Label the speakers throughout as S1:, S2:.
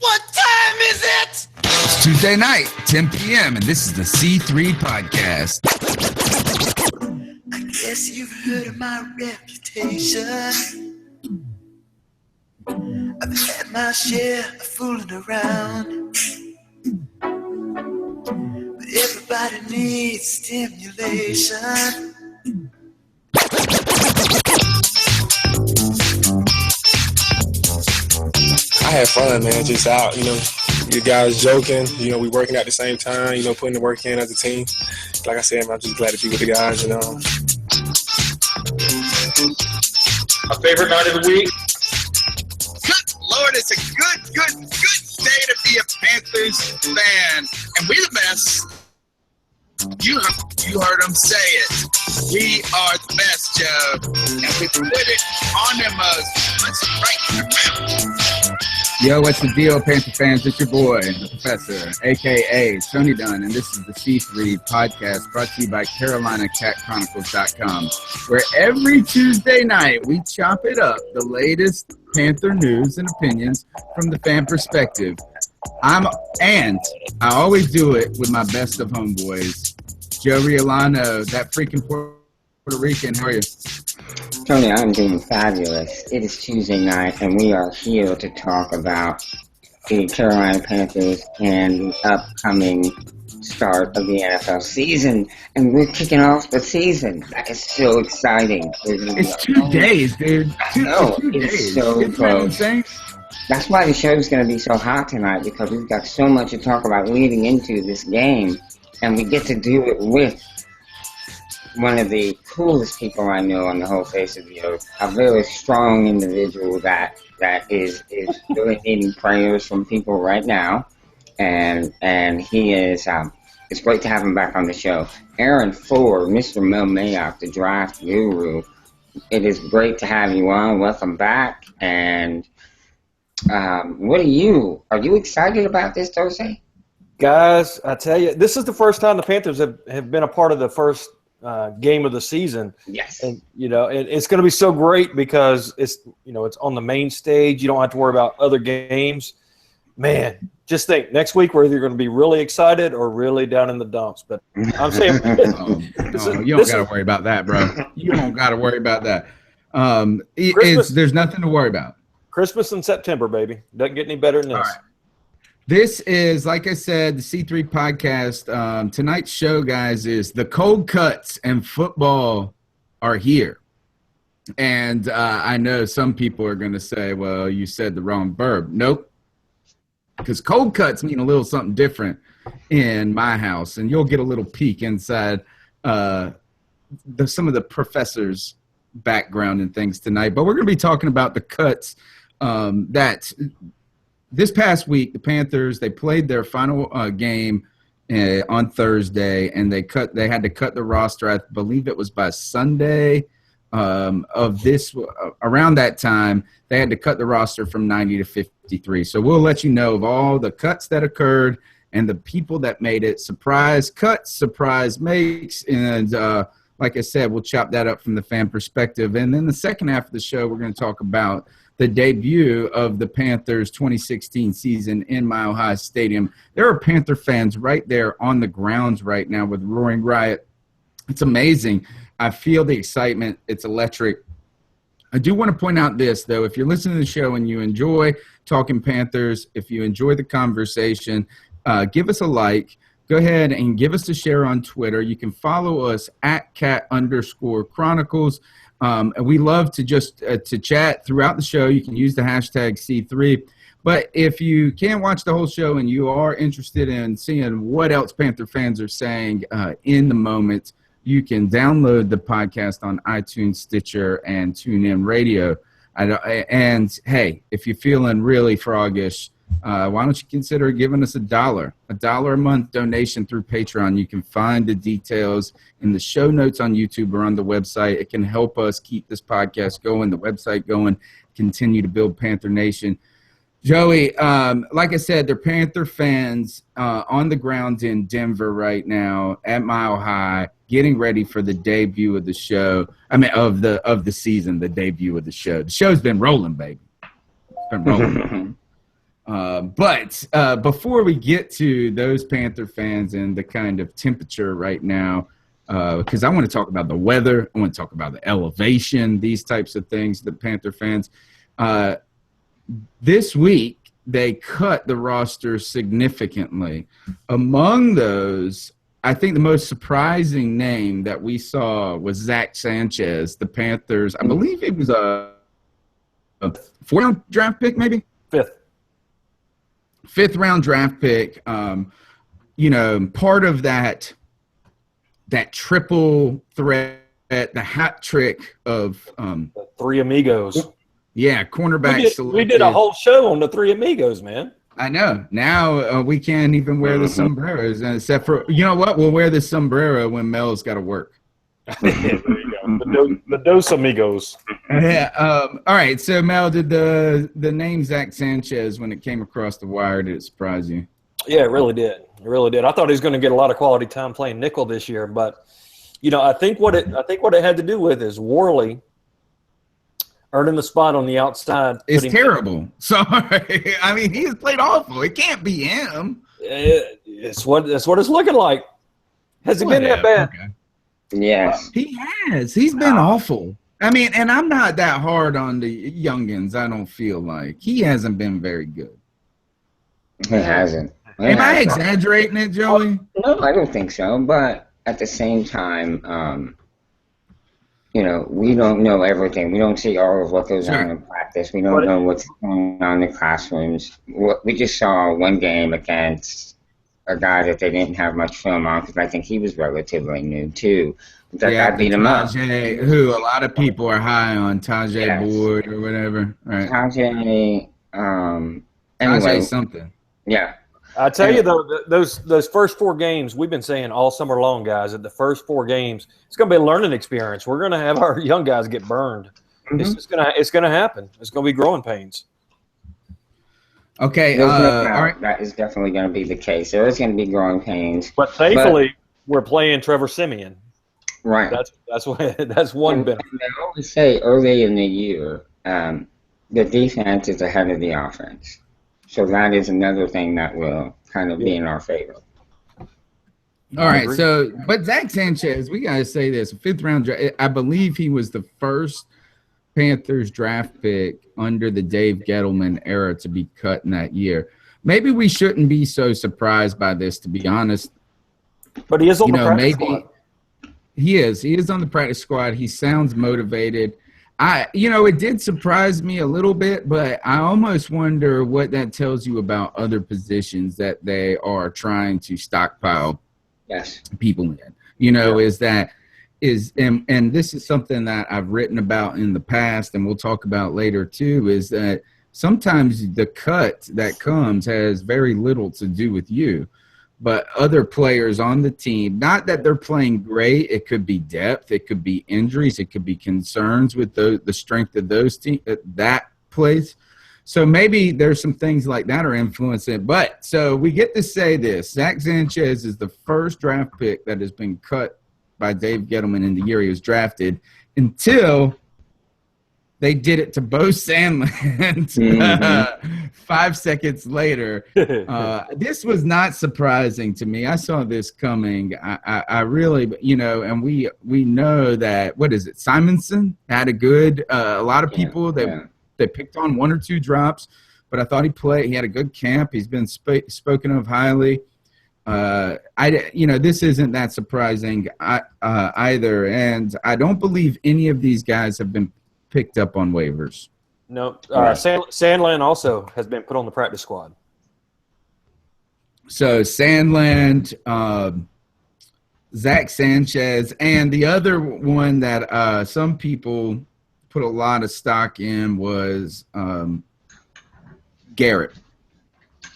S1: What time is it?
S2: It's Tuesday night, 10 p.m., and this is the C3 Podcast.
S1: I guess you've heard of my reputation. I've had my share of fooling around. But everybody needs stimulation.
S3: I had fun, man, just out, you guys joking, we working at the same time, putting the work in as a team. Like I said, man, I'm just glad to be with the guys,
S4: My favorite night of the week?
S5: Good Lord, it's a good day to be a Panthers fan. And we the best. You heard them say it. We are the best, Joe. And we put it on them right in their mouth.
S2: Yo, what's the deal, Panther fans? It's your boy, the Professor, a.k.a. Tony Dunn, and this is the C3 Podcast brought to you by CarolinaCatChronicles.com, where every Tuesday night we chop it up, the latest Panther news and opinions from the fan perspective. I always do it with my best of homeboys, Joe Riolano, that freaking Puerto Rican. How are you?
S6: Tony, I'm doing fabulous. It is Tuesday night, and we are here to talk about the Carolina Panthers and the upcoming start of the NFL season. And we're kicking off the season. That is so exciting.
S2: It's 2 days, dude. Two
S6: it's
S2: days.
S6: so
S2: Isn't
S6: close.
S2: that insane?
S6: That's why the show is going to be so hot tonight, because we've got so much to talk about leading into this game, and we get to do it with one of the coolest people I know on the whole face of the earth, a very strong individual that is really needing prayers from people right now, and he is. It's great to have him back on the show. Aaron Ford, Mr. Mel Mayock, the draft guru. It is great to have you on. Welcome back. And what are you excited about this Thursday?
S4: Guys, I tell you, this is the first time the Panthers have been a part of the first game of the season.
S6: Yes.
S4: And, it's going to be so great because it's on the main stage. You don't have to worry about other games. Man, just think, next week we're either going to be really excited or really down in the dumps. But I'm saying
S2: you don't got to worry about that, bro. You don't got to worry about that. There's nothing to worry about.
S4: Christmas in September, baby. Doesn't get any better than this.
S2: All right. This is, like I said, the C3 Podcast. Tonight's show, guys, is the cold cuts and football are here. And I know some people are going to say, well, you said the wrong verb. Nope. Because cold cuts mean a little something different in my house. And you'll get a little peek inside some of the professors' background and things tonight. But we're going to be talking about the cuts that this past week, the Panthers, they played their final game on Thursday, and they had to cut the roster. I believe it was by Sunday of this around that time. They had to cut the roster from 90 to 53. So we'll let you know of all the cuts that occurred and the people that made it. Surprise cuts, surprise makes, and like I said, we'll chop that up from the fan perspective. And then the second half of the show, we're going to talk about the debut of the Panthers 2016 season in Mile High Stadium. There are Panther fans right there on the grounds right now with Roaring Riot. It's amazing. I feel the excitement. It's electric. I do want to point out this, though. If you're listening to the show and you enjoy talking Panthers, if you enjoy the conversation, give us a like. Go ahead and give us a share on Twitter. You can follow us at @cat_chronicles. And we love to just to chat throughout the show. You can use the hashtag C3. But if you can't watch the whole show and you are interested in seeing what else Panther fans are saying in the moment, you can download the podcast on iTunes, Stitcher, and TuneIn Radio. And, hey, if you're feeling really froggish, why don't you consider giving us $1 a month donation through Patreon. You can find the details in the show notes on YouTube or on the website. It can help us keep this podcast going, the website going, continue to build Panther Nation. Joey, like I said, they're Panther fans on the ground in Denver right now at Mile High, getting ready for the debut of the show. I mean, of the season, the debut of the show. The show's been rolling, baby. It's been rolling. But before we get to those Panther fans and the kind of temperature right now, because I want to talk about the weather, I want to talk about the elevation, these types of things, the Panther fans. This week, they cut the roster significantly. Among those, I think the most surprising name that we saw was Zach Sanchez, the Panthers. I believe it was a fourth-round draft pick, maybe? Fifth round draft pick. Part of that triple threat, the hat trick of
S4: The Three Amigos.
S2: yeah, cornerback.
S4: We did a whole show on the Three Amigos, man.
S2: I know. Now we can't even wear the sombreros, except for, you know what? We'll wear the sombrero when Mel's got to work.
S4: There you go. The Dos Amigos.
S2: Yeah. All right. So, Mel, did the name Zach Sanchez, when it came across the wire, did it surprise you?
S4: Yeah, it really did. It really did. I thought he was going to get a lot of quality time playing nickel this year, but I think what it had to do with is Worley earning the spot on the outside.
S2: It's terrible. Sorry. I mean, he has played awful. It can't be him.
S4: It's what it's looking like. Has it been that bad?
S2: Okay.
S6: Yes.
S2: He has. He's been awful. I mean, and I'm not that hard on the youngins, I don't feel like. He hasn't been very good.
S6: He hasn't.
S2: Am I exaggerating it, Joey?
S6: No, I don't think so. But at the same time, we don't know everything. We don't see all of what goes on in practice. We don't know what's going on in the classrooms. We just saw one game against a guy that they didn't have much film on, because I think he was relatively new too. That guy beat him up.
S2: Who a lot of people are high on, Tajay Boyd or whatever. Right.
S6: Tajay, anyway.
S2: Tajay something.
S6: Yeah.
S4: I tell you though, those first four games, we've been saying all summer long, guys, that the first four games, it's going to be a learning experience. We're going to have our young guys get burned. Mm-hmm. It's going to happen. It's going to be growing pains.
S6: Okay. All right. That is definitely going to be the case. There is going to be growing pains.
S4: But thankfully, we're playing Trevor Siemian.
S6: Right.
S4: That's one benefit.
S6: I always say early in the year, the defense is ahead of the offense. So that is another thing that will kind of be in our favor.
S2: All right. So, but Zach Sanchez, we got to say this, fifth round draft, I believe he was the first Panthers draft pick under the Dave Gettleman era to be cut in that year. Maybe we shouldn't be so surprised by this, to be honest.
S4: But he is on the practice squad.
S2: He is on the practice squad. He sounds motivated. It did surprise me a little bit, but I almost wonder what that tells you about other positions that they are trying to stockpile people in. And this is something that I've written about in the past, and we'll talk about later too, is that sometimes the cut that comes has very little to do with you, but other players on the team. Not that they're playing great. It could be depth. It could be injuries. It could be concerns with the strength of those teams that place. So maybe there's some things like that are influencing. But so we get to say this: Zach Sanchez is the first draft pick that has been cut by Dave Gettleman in the year he was drafted, until they did it to Bo Sandland 5 seconds later. This was not surprising to me. I saw this coming. I really, and we know that, what is it, Simonson had a good, a lot of people they picked on one or two drops, but I thought he had a good camp. He's been spoken of highly. This isn't that surprising either, and I don't believe any of these guys have been picked up on waivers.
S4: No, Sandland also has been put on the practice squad.
S2: So Sandland, Zach Sanchez, and the other one that some people put a lot of stock in was Garrett.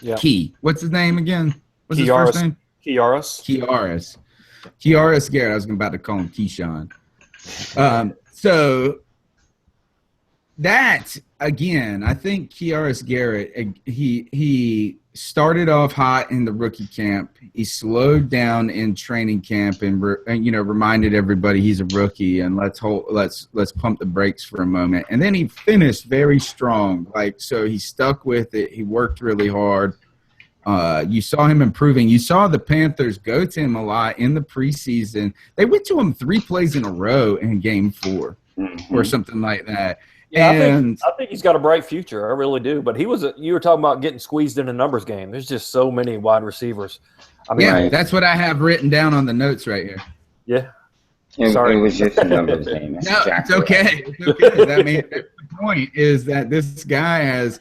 S4: Yeah.
S2: What's his name again? What's his first name? Kiaris Garrett. I was about to call him Keyshawn. So that again, I think Kiaris Garrett, he started off hot in the rookie camp. He slowed down in training camp and reminded everybody he's a rookie and let's pump the brakes for a moment. And then he finished very strong. So he stuck with it. He worked really hard. You saw him improving. You saw the Panthers go to him a lot in the preseason. They went to him 3 plays in a row in game 4 or something like that.
S4: Yeah,
S2: And
S4: I think he's got a bright future. I really do. But you were talking about getting squeezed in a numbers game. There's just so many wide receivers. I mean,
S2: that's what I have written down on the notes right here.
S4: Yeah.
S6: It was just a numbers game.
S2: No, it's okay. It's okay. The point is that this guy has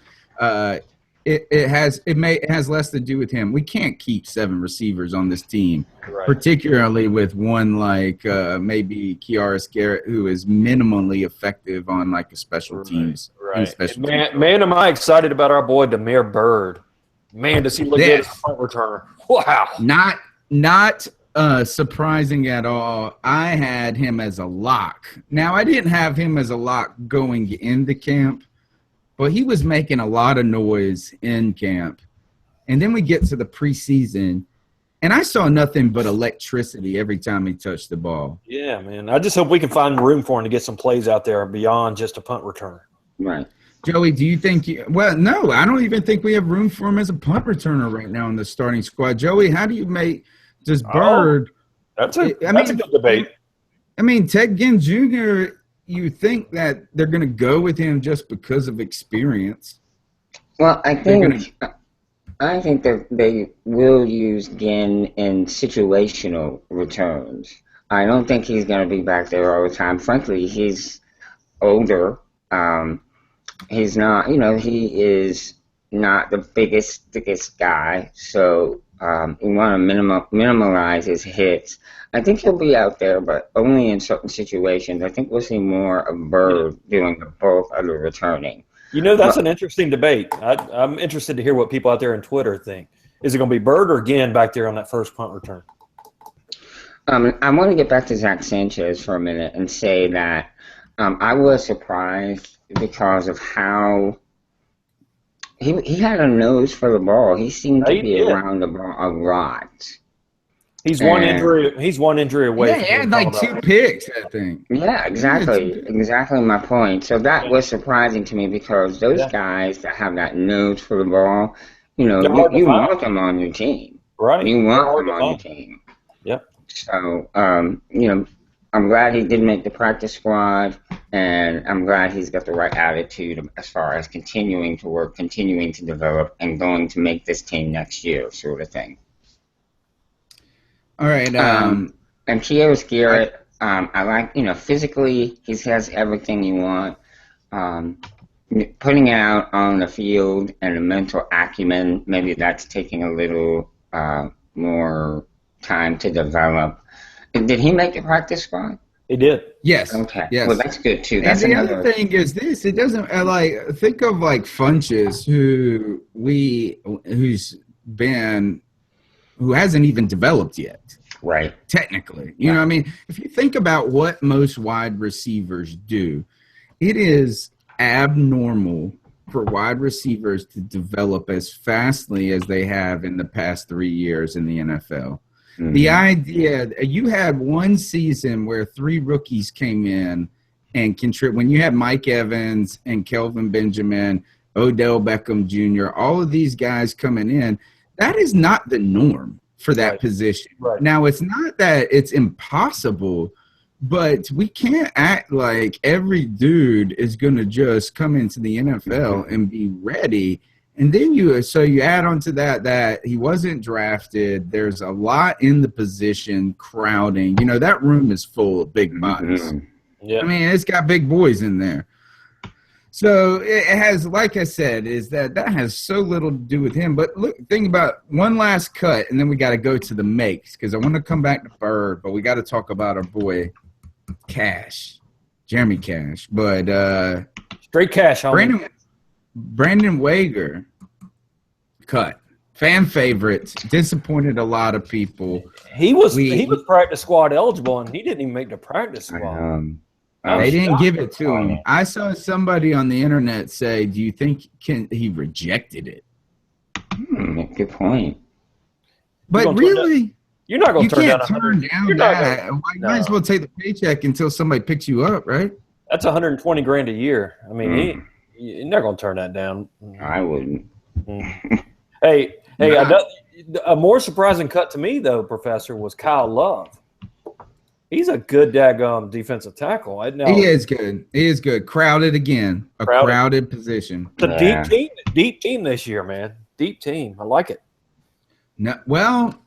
S2: it has less to do with him. We can't keep 7 receivers on this team, particularly with one like maybe Kiaris Garrett, who is minimally effective on like a special teams.
S4: Right. Man, am I excited about our boy Demir Bird. Man, does he look good as a punt returner. Wow.
S2: Not surprising at all. I had him as a lock. Now, I didn't have him as a lock going into camp, but he was making a lot of noise in camp. And then we get to the preseason, and I saw nothing but electricity every time he touched the ball.
S4: Yeah, man. I just hope we can find room for him to get some plays out there beyond just a punt returner.
S6: Right.
S2: Joey, do you think no, I don't even think we have room for him as a punt returner right now in the starting squad. Joey, how do you make – does Bird
S4: that's a good debate.
S2: I mean, Ted Ginn Jr., you think that they're going to go with him just because of experience.
S6: Well, I think that they will use Ginn in situational returns. I don't think he's going to be back there all the time. Frankly, he's older. He's not, he is not the thickest guy. So we want to minimize his hits. I think he'll be out there, but only in certain situations. I think we'll see more of Bird doing the bulk of the returning.
S4: That's an interesting debate. I'm interested to hear what people out there on Twitter think. Is it going to be Bird or Ginn back there on that first punt return?
S6: I want to get back to Zach Sanchez for a minute and say that I was surprised because of how he had a nose for the ball. He seemed to be around the ball a lot. He's one injury away.
S2: Yeah, he had like 2 picks, I think.
S6: Yeah, exactly my point. So that was surprising to me because those guys that have that nose for the ball, you want them on your team.
S4: Right.
S6: You want them on your team.
S4: Yep.
S6: So, I'm glad he did make the practice squad, and I'm glad he's got the right attitude as far as continuing to work, continuing to develop, and going to make this team next year, sort of thing.
S2: All right.
S6: And Kiaris Garrett, I like, physically, he has everything you want. Putting it out on the field and the mental acumen, maybe that's taking a little more time to develop. Did he make the practice squad?
S4: He did.
S2: Yes.
S6: Okay.
S2: Yes.
S6: Well, that's good too.
S2: And the other thing is this: it doesn't think of like Funches, who hasn't even developed yet.
S6: Right.
S2: Technically, you know what I mean? If you think about what most wide receivers do, it is abnormal for wide receivers to develop as fastly as they have in the past 3 years in the NFL. Mm-hmm. The idea you had one season where 3 rookies came in and contribute. When you had Mike Evans and Kelvin Benjamin, Odell Beckham Jr., all of these guys coming in, that is not the norm for that position. Right. Now, it's not that it's impossible, but we can't act like every dude is going to just come into the NFL and be ready. And then you add on to that he wasn't drafted. There's a lot in the position crowding. That room is full of big bodies. Mm-hmm. Yeah. I mean, it's got big boys in there. So it has, like I said, is that has so little to do with him. But look, think about one last cut, and then we got to go to the makes because I want to come back to Bird, but we got to talk about our boy Cash, Jeremy Cash. But
S4: straight cash,
S2: Brandon Wager cut. Fan favorite, disappointed a lot of people.
S4: He was practice squad eligible, and he didn't even make the practice squad.
S2: They didn't give it to him. I saw somebody on the internet say, "Do you think he rejected it?"
S6: Good point.
S2: But really,
S4: you're not going to turn
S2: down that. You might as well take the paycheck until somebody picks you up, right?
S4: That's $120,000 a year. I mean, you're not going to turn that down.
S6: I wouldn't.
S4: Hey, a more surprising cut to me though, Professor, was Kyle Love. He's a good daggum defensive tackle.
S2: He is good. He is good. Crowded again. Crowded position.
S4: It's a deep team this year, man. Deep team. I like it.
S2: No, well,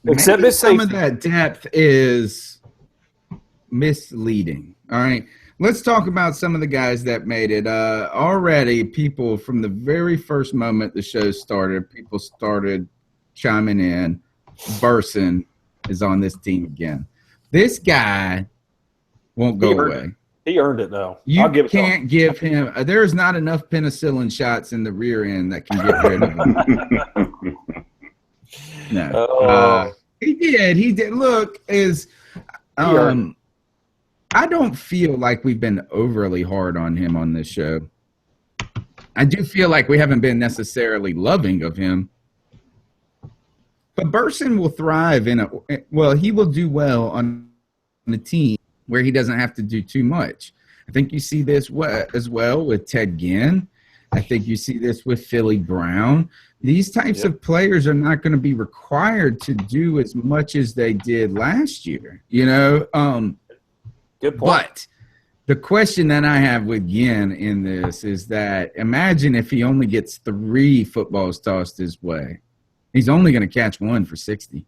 S4: except
S2: maybe some of that depth is misleading. All right. Let's talk about some of the guys that made it. Already, people from the very first moment the show started, people started chiming in. Burson is on this team again. This guy won't go away.
S4: He earned it, though.
S2: You can't give him – there's not enough penicillin shots in the rear end that can get rid of him. No. He did. He did. Look, I don't feel like we've been overly hard on him on this show. I do feel like we haven't been necessarily loving of him. But Burson will thrive he will do well on a team where he doesn't have to do too much. I think you see this as well with Ted Ginn. I think you see this with Philly Brown. These types of players are not going to be required to do as much as they did last year. You know,
S4: good point.
S2: But the question that I have with Ginn in this is that imagine if he only gets 3 footballs tossed his way. He's only going to catch 1 for 60.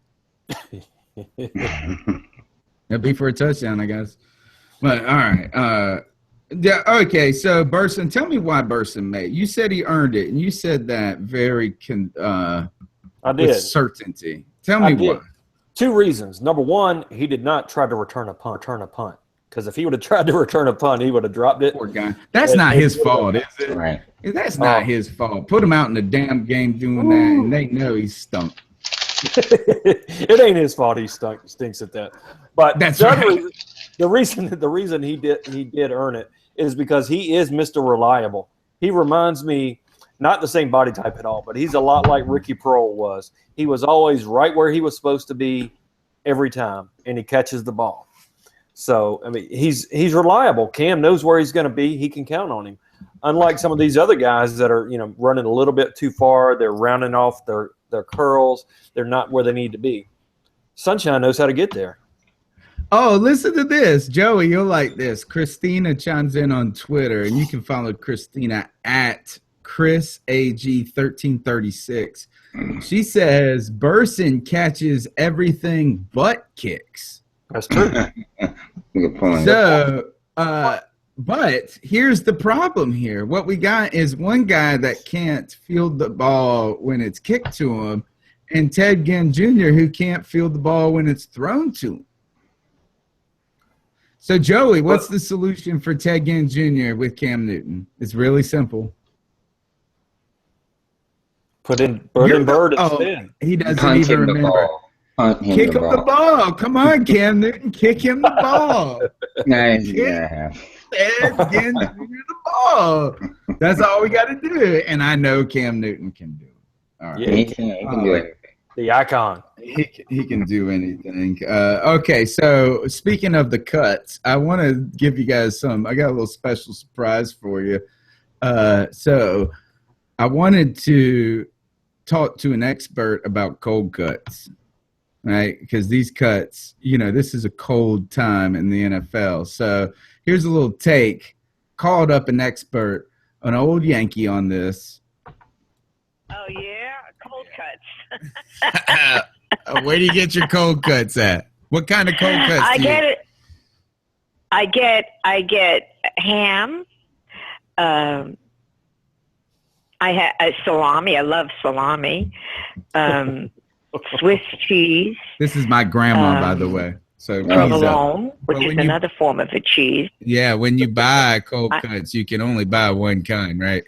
S2: That'd be for a touchdown, I guess. But all right. Okay, so Burson, tell me why Burson made. You said he earned it, and you said that very
S4: I did.
S2: with certainty. Tell me why.
S4: 2 reasons. Number 1, he did not try to return a punt. Because if he would have tried to return a punt, he would have dropped it.
S2: Poor guy. That's not his fault, is it?
S6: Right.
S2: That's not his fault. Put him out in the damn game doing that, and they know he's stunk.
S4: It ain't his fault. He stinks at that. But
S2: that's right.
S4: The reason he did earn it is because he is Mr. Reliable. He reminds me, not the same body type at all, but he's a lot like Ricky Proehl was. He was always right where he was supposed to be every time, and he catches the ball. So, I mean, he's reliable. Cam knows where he's going to be. He can count on him. Unlike some of these other guys that are, running a little bit too far. They're rounding off their curls. They're not where they need to be. Sunshine knows how to get there.
S2: Oh, listen to this. Joey, you'll like this. Christina chimes in on Twitter, and you can follow Christina at ChrisAG1336. She says, Burson catches everything but kicks.
S4: That's true.
S6: Good point.
S2: So, but here's the problem here. What we got is one guy that can't field the ball when it's kicked to him, and Ted Ginn Jr., who can't field the ball when it's thrown to him. So, Joey, what's the solution for Ted Ginn Jr. with Cam Newton? It's really simple.
S4: Put in Bird instead.
S2: He doesn't even remember. Kick him the ball. Come on, Cam Newton. Kick him the ball.
S6: Nice.
S2: Ted Ginn Jr. the ball. That's all we got to do. And I know Cam Newton can do it. All right.
S6: Yeah, he can do it.
S4: The icon.
S2: He can do anything. Okay, so speaking of the cuts, I want to give you guys I got a little special surprise for you. So I wanted to talk to an expert about cold cuts, right? Because these cuts, this is a cold time in the NFL. So here's a little take. Called up an expert, an old Yankee on this.
S7: Oh, yeah? Cold cuts.
S2: Where do you get your cold cuts at? What kind of cold cuts
S7: I get ham. I have salami. I love salami. Swiss cheese.
S2: This is my grandma, by the way. So
S7: provolone, which is another form of a cheese.
S2: Yeah, when you buy cold cuts, you can only buy one kind, right?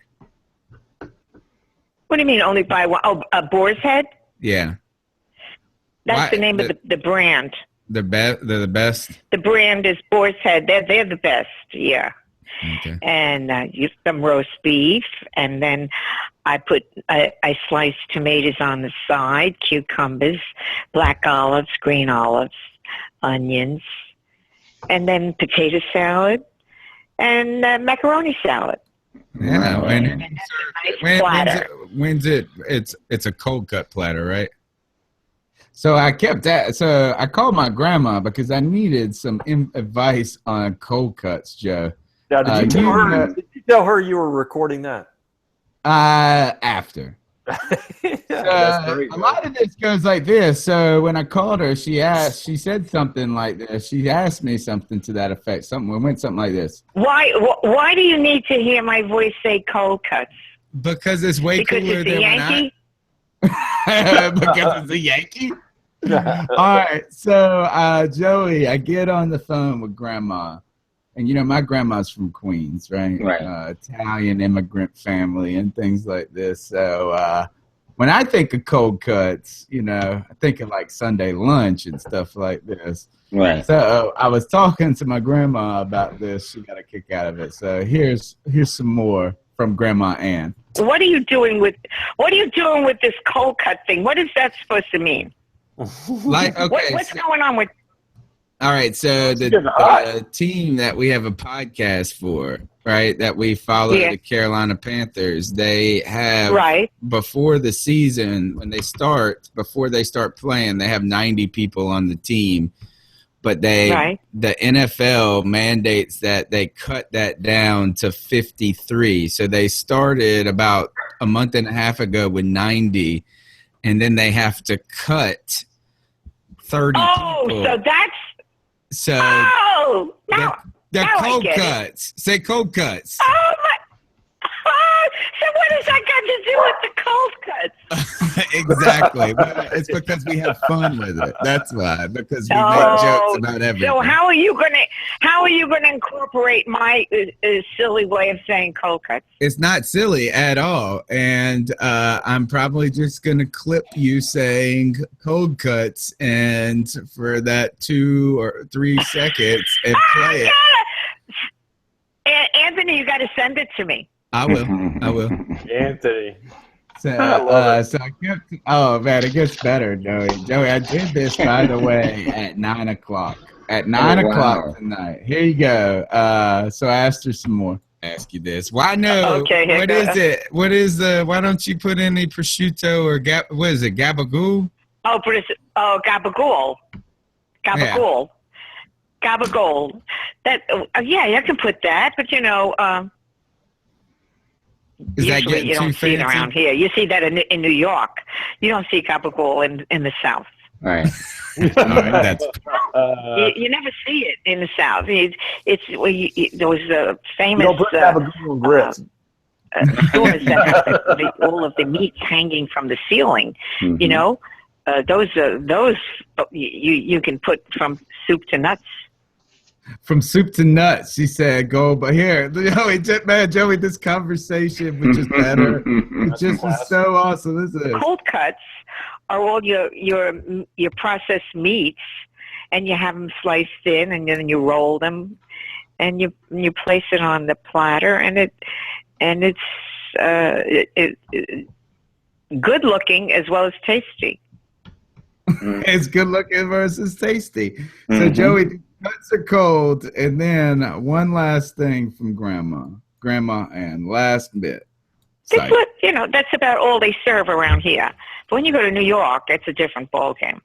S7: What do you mean only buy one? Oh, a Boar's Head?
S2: Yeah.
S7: That's the name of the brand.
S2: They're the best.
S7: The brand is Boar's Head. They're the best. Yeah.
S2: Okay.
S7: And use some roast beef, and then I slice tomatoes on the side, cucumbers, black olives, green olives, onions, and then potato salad and macaroni salad.
S2: Yeah,
S7: And
S2: and
S7: that's a nice platter.
S2: when's it? It's a cold cut platter, right? So I kept that. So I called my grandma because I needed some advice on cold cuts, Joe.
S4: Now, did you tell her you were recording that?
S2: After.
S4: That's great,
S2: a lot of this goes like this. So when I called her, she said something like this. She asked me something to that effect. Went something like this.
S7: Why do you need to hear my voice say cold cuts?
S2: Because it's way cooler
S7: it's a
S2: than
S7: Yankee?
S2: because it's a Yankee. All right, so Joey, I get on the phone with Grandma, and my grandma's from Queens, right?
S6: Right.
S2: Italian immigrant family and things like this. So when I think of cold cuts, I think of like Sunday lunch and stuff like this.
S6: Right.
S2: So I was talking to my grandma about this. She got a kick out of it. So here's some more from Grandma Ann.
S7: What are you doing with this cold cut thing? What is that supposed to mean?
S2: Like, okay,
S7: What's going on with?
S2: All right, so the team that we have a podcast for, right, that we follow, the Carolina Panthers, they have, before the season, before they start playing, they have 90 people on the team, but the NFL mandates that they cut that down to 53. So they started about a month and a half ago with 90, and then they have to cut 30 people.
S7: So that's...
S2: So
S7: they're
S2: cold cuts. Say cold cuts.
S7: Oh my! So what has that got to do with the cold cuts?
S2: Exactly. It's because we have fun with it. That's why. Because we make jokes about everything.
S7: So how are you gonna incorporate my silly way of saying cold cuts?
S2: It's not silly at all, and I'm probably just gonna clip you saying cold cuts, and for that 2 or 3 seconds, and play it.
S7: Anthony, you got to send it to me.
S2: I will.
S4: Anthony.
S2: So I kept. Oh man, it gets better, Joey. Joey, I did this, by the way, at 9 o'clock. At 9 o'clock tonight. Here you go. So I asked her some more. Ask you this. Why no?
S7: Okay.
S2: What is it? What is the? Why don't you put any prosciutto or what is it? Gabagool?
S7: Gabagool. Gabagool. Gabagool. That you can put that, but usually you don't see it around here. You see that in New York. You don't see gabagool in the South.
S6: Right.
S2: That's
S7: you never see it in the South. There was a famous stores that have all of the meats hanging from the ceiling. Mm-hmm. Those you can put from soup to nuts.
S2: From soup to nuts, she said, go. But here, Joey, this conversation was just better. It just was so awesome. Listen.
S7: Cold cuts are all your processed meats, and you have them sliced in, and then you roll them, and you place it on the platter, and it's good looking as well as tasty.
S2: It's good looking versus tasty. So Joey, cuts are cold, and then one last thing from Grandma, and last bit.
S7: That's about all they serve around here. But when you go to New York, it's a different ballgame.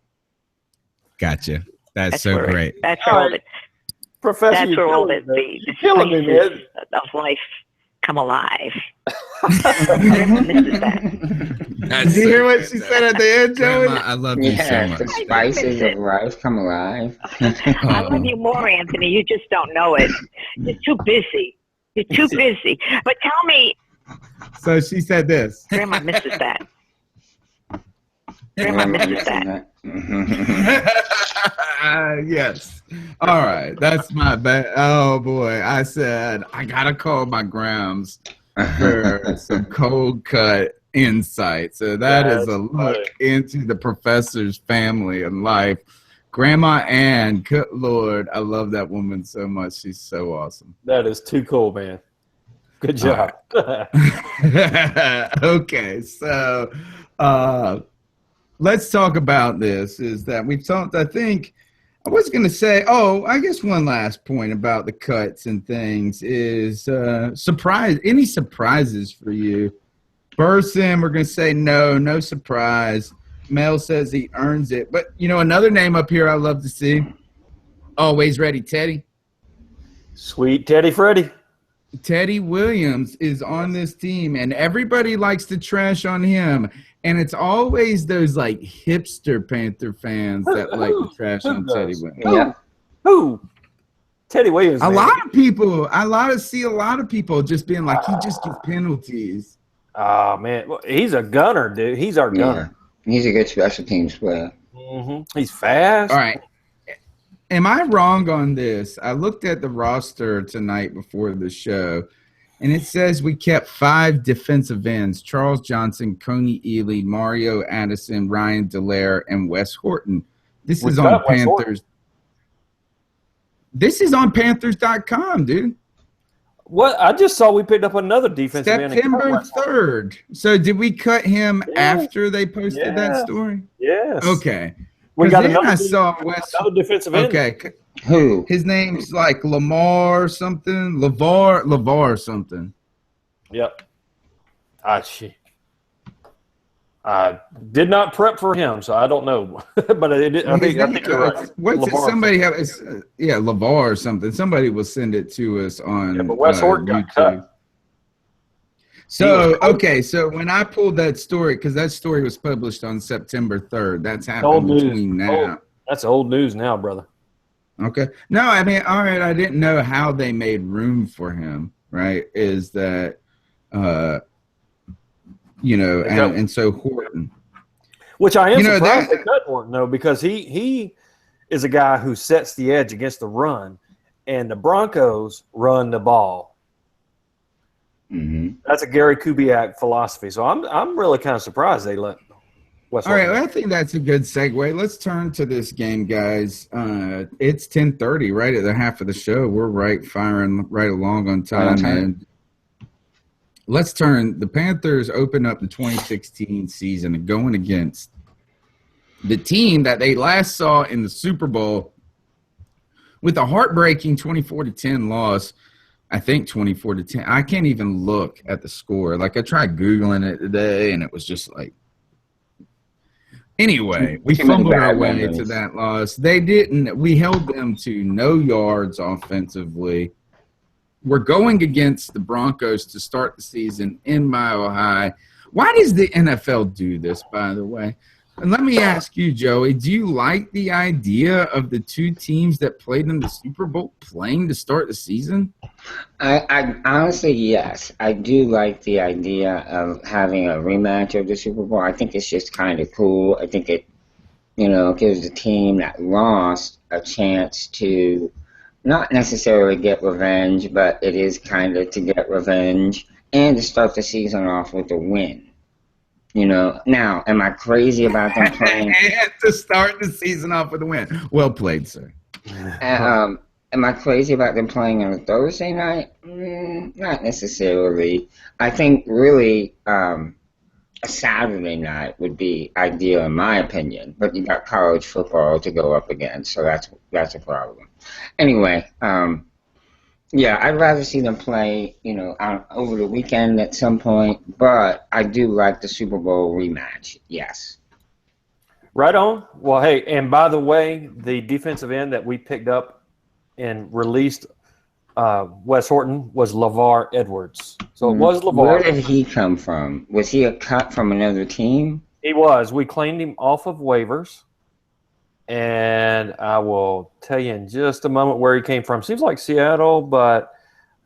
S2: Gotcha. That's so great.
S7: That's all.
S4: Professor,
S7: that's where all the spices of life come alive.
S2: Did you hear what she said at the end, Joey? Grandma, I love you so much.
S6: The spices of life come alive.
S7: I love you more, Anthony. You just don't know it. You're too busy. But tell me.
S2: So she said this.
S7: Grandma misses that. Grandma misses that.
S2: Yes. All right. That's my bad. Oh, boy. I said, I got to call my Grams for some cold cut insight. So that is a look into the professor's family and life. Grandma Ann, good Lord, I love that woman so much. She's so awesome.
S4: That is too cool, man. Good job.
S2: Okay, so let's talk about this. Is that we've talked, I think, I was going to say, I guess one last point about the cuts and things is any surprises for you? Burson, we're going to say no surprise. Mel says he earns it. But, another name up here I love to see, always ready, Teddy.
S4: Sweet Teddy Freddy.
S2: Teddy Williams is on this team, and everybody likes to trash on him. And it's always those, like, hipster Panther fans that like to trash on Teddy Williams.
S6: Yeah.
S4: Who? Teddy Williams.
S2: A lot of people just being like, he just gets penalties.
S4: Oh, man. Well, he's a gunner, dude. He's our gunner.
S6: He's a good special teams player.
S4: Mm-hmm. He's fast.
S2: All right. Am I wrong on this? I looked at the roster tonight before the show, and it says we kept 5 defensive ends: Charles Johnson, Coney Ely, Mario Addison, Ryan Dallaire, and Wes Horton. This is on Panthers. This is on Panthers.com, dude.
S4: What? I just saw we picked up another defensive end.
S2: September 3rd. So did we cut him after they posted that story?
S4: Yes.
S2: Okay.
S4: We got another
S2: defensive end. Okay.
S6: Who?
S2: His name's like Lamar something. Lavar something.
S4: Yep. I did not prep for him, so I don't know. But I think you're right.
S2: What's it? Somebody have Lavar or something. Somebody will send it to us on
S4: but Wes Horton got cut.
S2: So, okay, so when I pulled that story, because that story was published on September 3rd, that's happening between now.
S4: That's old news now, brother.
S2: Okay. No, I mean, all right, I didn't know how they made room for him, right? Is that, and so Horton.
S4: Which I am surprised they cut Horton, though, because he is a guy who sets the edge against the run, and the Broncos run the ball.
S6: Mm-hmm.
S2: That's
S4: a Gary Kubiak philosophy. So I'm really kind of surprised they let Wes
S2: All right, well, I think that's a good segue. Let's turn to this game, guys. It's 10:30, right at the half of the show. We're firing right along on time. And let's turn. The Panthers open up the 2016 season and going against the team that they last saw in the Super Bowl with a heartbreaking 24-10 loss. I think 24-10. I can't even look at the score. Like, I tried Googling it today, and it was just like, anyway, we fumbled our way to that loss. They didn't. We held them to no yards offensively. We're going against the Broncos to start the season in Mile High. Why does the NFL do this, by the way? And let me ask you, Joey, do you like the idea of the two teams that played in the Super Bowl playing to start the season?
S6: I honestly, yes. I do like the idea of having a rematch of the Super Bowl. I think it's just kind of cool. I think it, gives the team that lost a chance to not necessarily get revenge, but it is kind of to get revenge and to start the season off with a win. Now, am I crazy about them playing?
S2: And to start the season off with a win. Well played, sir.
S6: Am I crazy about them playing on a Thursday night? Not necessarily. I think really a Saturday night would be ideal in my opinion. But you got college football to go up against, so that's a problem. Anyway, yeah, I'd rather see them play, over the weekend at some point, but I do like the Super Bowl rematch, yes.
S4: Right on. Well, hey, and by the way, the defensive end that we picked up and released Wes Horton was LeVar Edwards. So it was LeVar.
S6: Where did he come from? Was he a cut from another team?
S4: He was. We claimed him off of waivers. And I will tell you in just a moment where he came from. Seems like Seattle, but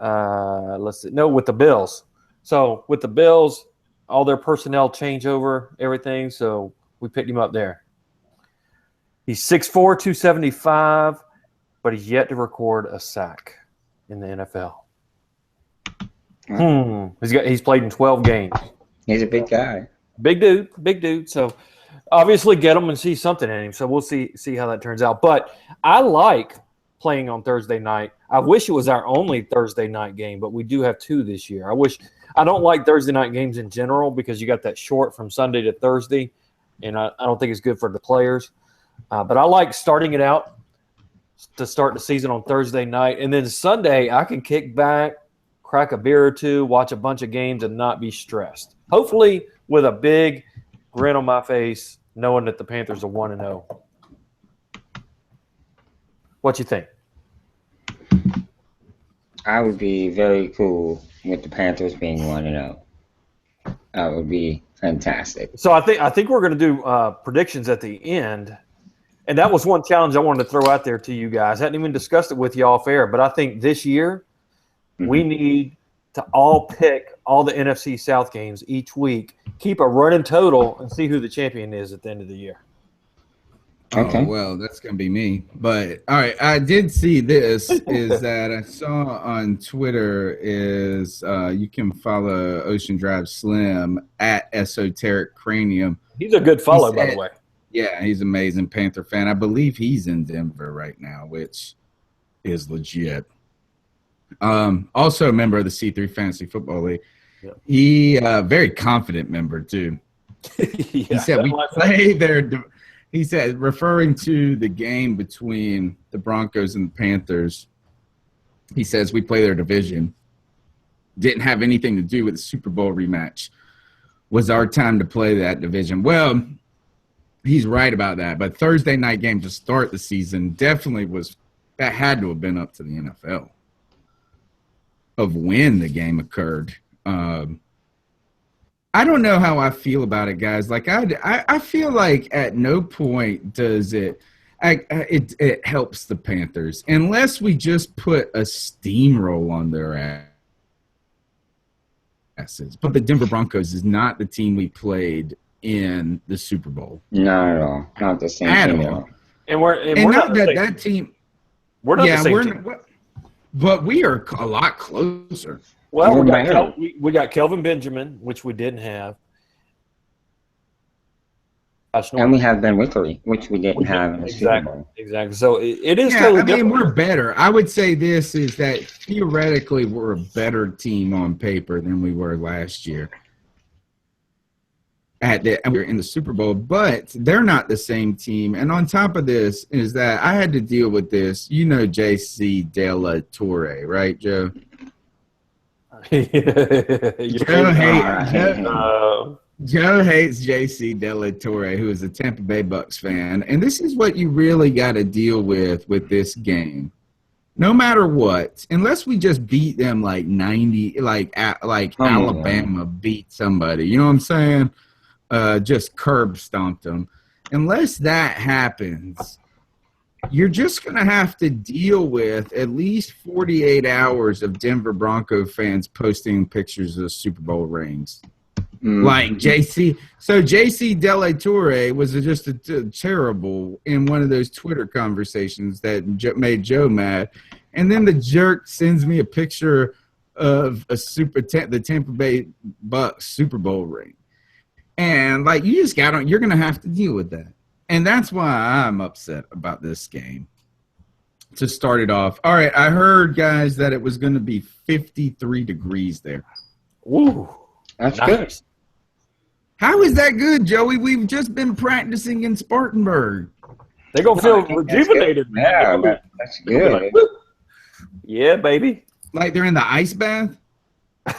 S4: let's see. No, with the Bills. So with the Bills, all their personnel change over, everything. So we picked him up there. He's 6'4", 275, but he's yet to record a sack in the NFL. He's played in 12 games.
S6: He's a big guy.
S4: Big dude. So Obviously, get him and see something in him. So we'll see how that turns out. But I like playing on Thursday night. I wish it was our only Thursday night game, but we do have 2 this year. I don't like Thursday night games in general because you got that short from Sunday to Thursday, and I don't think it's good for the players. But I like starting it out to start the season on Thursday night. And then Sunday, I can kick back, crack a beer or two, watch a bunch of games, and not be stressed. Hopefully with a big grin on my face, knowing that the Panthers are 1-0. What you think?
S6: I would be very cool with the Panthers being 1-0. That would be fantastic.
S4: So I think we're going to do predictions at the end. And that was one challenge I wanted to throw out there to you guys. I hadn't even discussed it with you off air, but I think this year we need to all pick all the NFC South games each week, keep a running total, and see who the champion is at the end of the year.
S6: Okay.
S2: Oh, well, that's going to be me. But, all right, I did see this is that I saw on Twitter is you can follow Ocean Drive Slim at Esoteric Cranium.
S4: He's a good follow, by the way.
S2: Yeah, he's an amazing Panther fan. I believe he's in Denver right now, which is legit. Also a member of the C3 Fantasy Football League. Yep. He very confident member, too. He said we play their – he said, referring to the game between the Broncos and the Panthers, he says we play their division. Didn't have anything to do with the Super Bowl rematch. Was our time to play that division. Well – he's right about that, but Thursday night game to start the season definitely that had to have been up to the NFL of when the game occurred. I don't know how I feel about it, guys. Like I feel like at no point does it helps the Panthers unless we just put a steamroll on their asses. But the Denver Broncos is not the team we played in the Super Bowl.
S6: Not at all. Not the same
S2: at
S6: team.
S2: All.
S4: And we're
S2: not that team.
S4: We're not the same team.
S2: But we are a lot closer.
S4: Well, we got Kelvin Benjamin, which we didn't have.
S6: And we have Ben Wickery, which we didn't have in the Super Bowl.
S4: Exactly. So it is
S2: totally different.
S4: different.
S2: We're better. I would say this is that theoretically we're a better team on paper than we were last year. We're in the Super Bowl, but they're not the same team. And on top of this is that I had to deal with this. You know JC De La Torre, right, Joe? Joe hates JC De La Torre, who is a Tampa Bay Bucks fan. And this is what you really got to deal with this game. No matter what, unless we just beat them like 90, like Alabama beat somebody. You know what I'm saying? Just curb stomped them. Unless that happens, you're just going to have to deal with at least 48 hours of Denver Bronco fans posting pictures of Super Bowl rings. Like JC. So JC De La Torre was just a terrible in one of those Twitter conversations that made Joe mad. And then the jerk sends me a picture of the Tampa Bay Bucks Super Bowl ring. And, like, you're going to have to deal with that. And that's why I'm upset about this game. To start it off. All right, I heard, guys, that it was going to be 53 degrees there.
S4: Ooh,
S6: that's
S4: nice.
S6: Good.
S2: How is that good, Joey? We've just been practicing in Spartanburg.
S4: They're going to feel rejuvenated.
S6: Yeah, that's good.
S4: Like, yeah, baby.
S2: Like they're in the ice bath?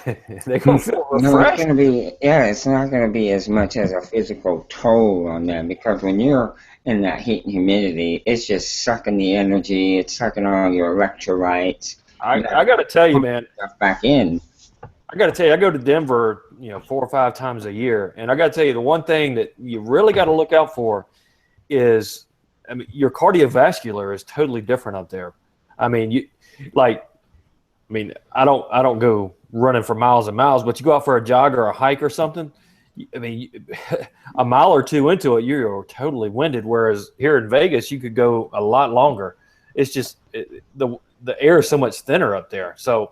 S4: They're going to feel refreshed.
S6: No, it's not going to be as much as a physical toll on them because when you're in that heat and humidity, it's just sucking the energy. It's sucking all your electrolytes.
S4: I got to tell you, man.
S6: Back in.
S4: I got to tell you, I go to Denver, 4 or 5 times a year, and I got to tell you, the one thing that you really got to look out for is, your cardiovascular is totally different up there. I don't go running for miles and miles, but you go out for a jog or a hike or something. A mile or two into it, you're totally winded. Whereas here in Vegas, you could go a lot longer. It's just the air is so much thinner up there. So,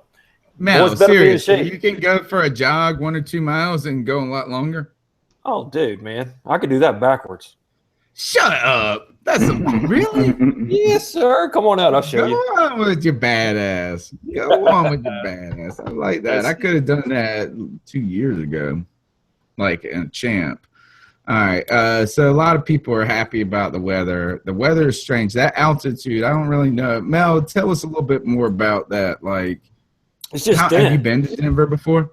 S2: man, seriously, you can go for a jog 1 or 2 miles and go a lot longer.
S4: Oh, dude, man. I could do that backwards.
S2: Shut up. That's really?
S4: Yes, sir. Come on out. I'll show
S2: Go
S4: you.
S2: on with your badass. Go on with your badass. I like that. I could have done that 2 years ago, like a champ. All right. So a lot of people are happy about the weather. The weather is strange. That altitude, I don't really know. Mel, tell us a little bit more about that. Like,
S4: It's just
S2: have you been to Denver before?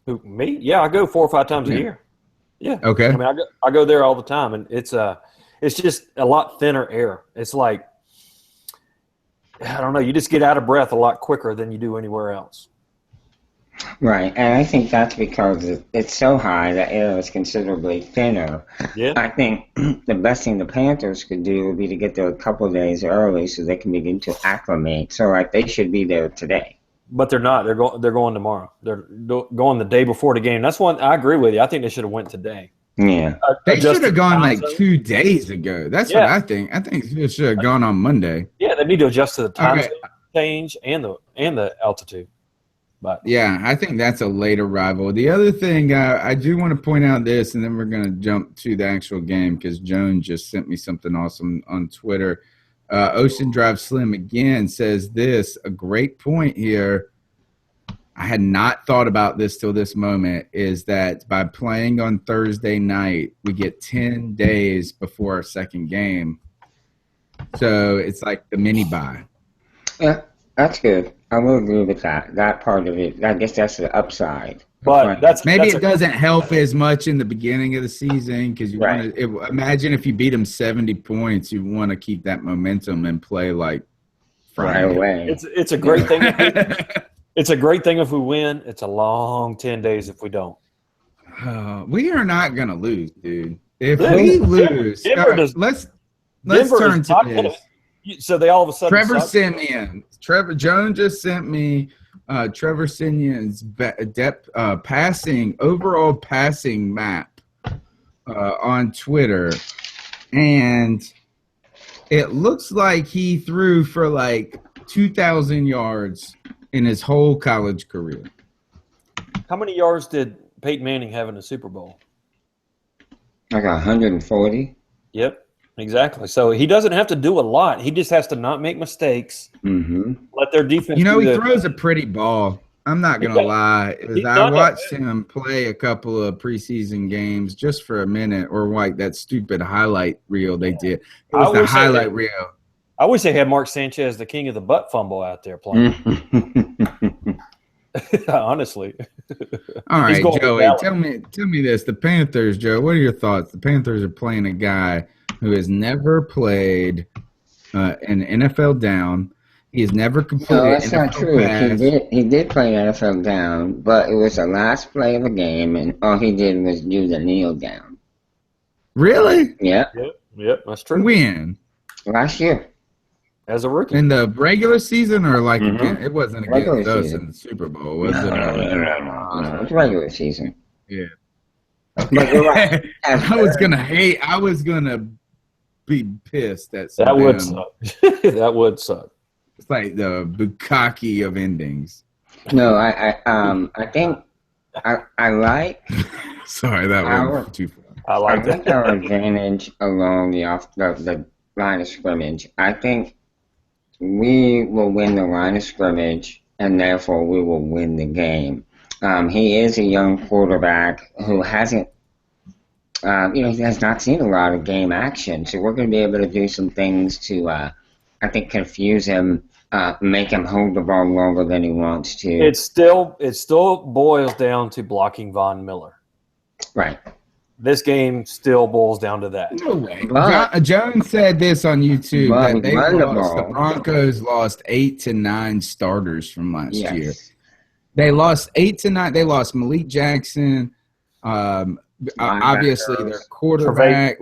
S4: Who, me? Yeah, I go 4 or 5 times a year. Yeah.
S2: Okay.
S4: I mean, I go there all the time, and it's just a lot thinner air. It's like, I don't know, you just get out of breath a lot quicker than you do anywhere else.
S6: Right, and I think that's because it's so high, the air is considerably thinner.
S4: Yeah.
S6: I think the best thing the Panthers could do would be to get there a couple of days early so they can begin to acclimate. So, like, they should be there today.
S4: But they're not. They're going tomorrow. They're going the day before the game. That's one I agree with you. I think they should have went today.
S6: Yeah.
S2: They should have gone like 2 days ago. That's what I think. I think they should have gone on Monday.
S4: Yeah, they need to adjust to the time zone change and the altitude. But
S2: yeah, I think that's a late arrival. The other thing I do want to point out this, and then we're going to jump to the actual game because Joan just sent me something awesome on Twitter. Ocean Drive Slim again says this, a great point here. I had not thought about this till this moment, is that by playing on Thursday night, we get 10 days before our second game. So it's like the mini bye.
S6: Yeah, that's good. I will agree with that. That part of it, I guess that's the upside.
S4: But
S2: maybe it doesn't help as much in the beginning of the season because you want to imagine if you beat them 70 points, you want to keep that momentum and play like Friday.
S6: Right away.
S4: It's a great thing. It's a great thing if we win. It's a long 10 days if we don't.
S2: We are not gonna lose, dude. If we lose, let's turn to this.
S4: So they all of a sudden.
S2: Trevor Simeon. Trevor Jones just sent me Trevor Simeon's overall passing map on Twitter, and it looks like he threw for like 2,000 yards in his whole college career.
S4: How many yards did Peyton Manning have in the Super Bowl?
S6: Like 140.
S4: Yep. Exactly. So he doesn't have to do a lot. He just has to not make mistakes.
S6: Mm-hmm.
S4: Let their defense.
S2: He throws a pretty ball. I'm not gonna lie. I watched him play a couple of preseason games just for a minute, or like that stupid highlight reel they did. It was the highlight reel.
S4: I wish they had Mark Sanchez, the king of the butt fumble, out there playing. Honestly.
S2: All right, Joey. Tell me this. The Panthers, Joe. What are your thoughts? The Panthers are playing a guy who has never played an NFL down. He has never completed.
S6: No, that's not true.
S2: Pass.
S6: He did play NFL down, but it was the last play of a game, and all he did was do the kneel down.
S2: Really?
S6: Yeah.
S4: Yep, that's true.
S2: When?
S6: Last year.
S4: As a rookie.
S2: In the regular season or like again? It wasn't against us in the Super Bowl, was it?
S6: No, it's regular season.
S2: Yeah.
S6: But you're right.
S2: I was gonna be pissed at
S4: that would suck. That would suck.
S2: It's like the bukkake of endings.
S6: No, I think I like.
S2: Sorry, that went too far.
S6: I think our advantage along the line of scrimmage. I think we will win the line of scrimmage, and therefore we will win the game. He is a young quarterback who hasn't, he has not seen a lot of game action. So we're going to be able to do some things to, I think, confuse him, make him hold the ball longer than he wants to.
S4: It still boils down to blocking Von Miller.
S6: Right.
S4: This game still boils down to that.
S2: No way. John said this on YouTube that the Broncos lost 8 to 9 starters from last year. They lost 8 to 9. They lost Malik Jackson, obviously their quarterback,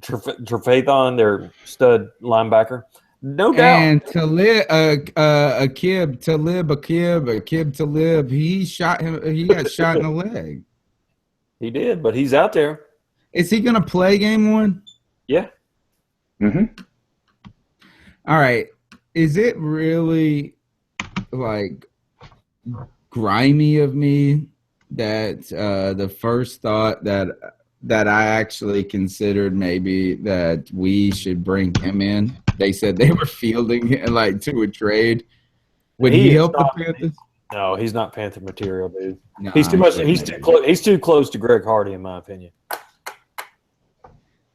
S4: Trevathan, their stud linebacker. No doubt.
S2: And Talib, he shot him. He got shot in the leg.
S4: He did, but he's out there.
S2: Is he going to play game 1?
S4: Yeah.
S6: Mm-hmm.
S2: All right. Is it really like grimy of me that the first thought that I actually considered maybe that we should bring him in. They said they were fielding him like to a trade. Would he help the Panthers?
S4: No, he's not Panther material, dude.
S2: No,
S4: He's too much. He's too close. He's too close to Greg Hardy, in my opinion.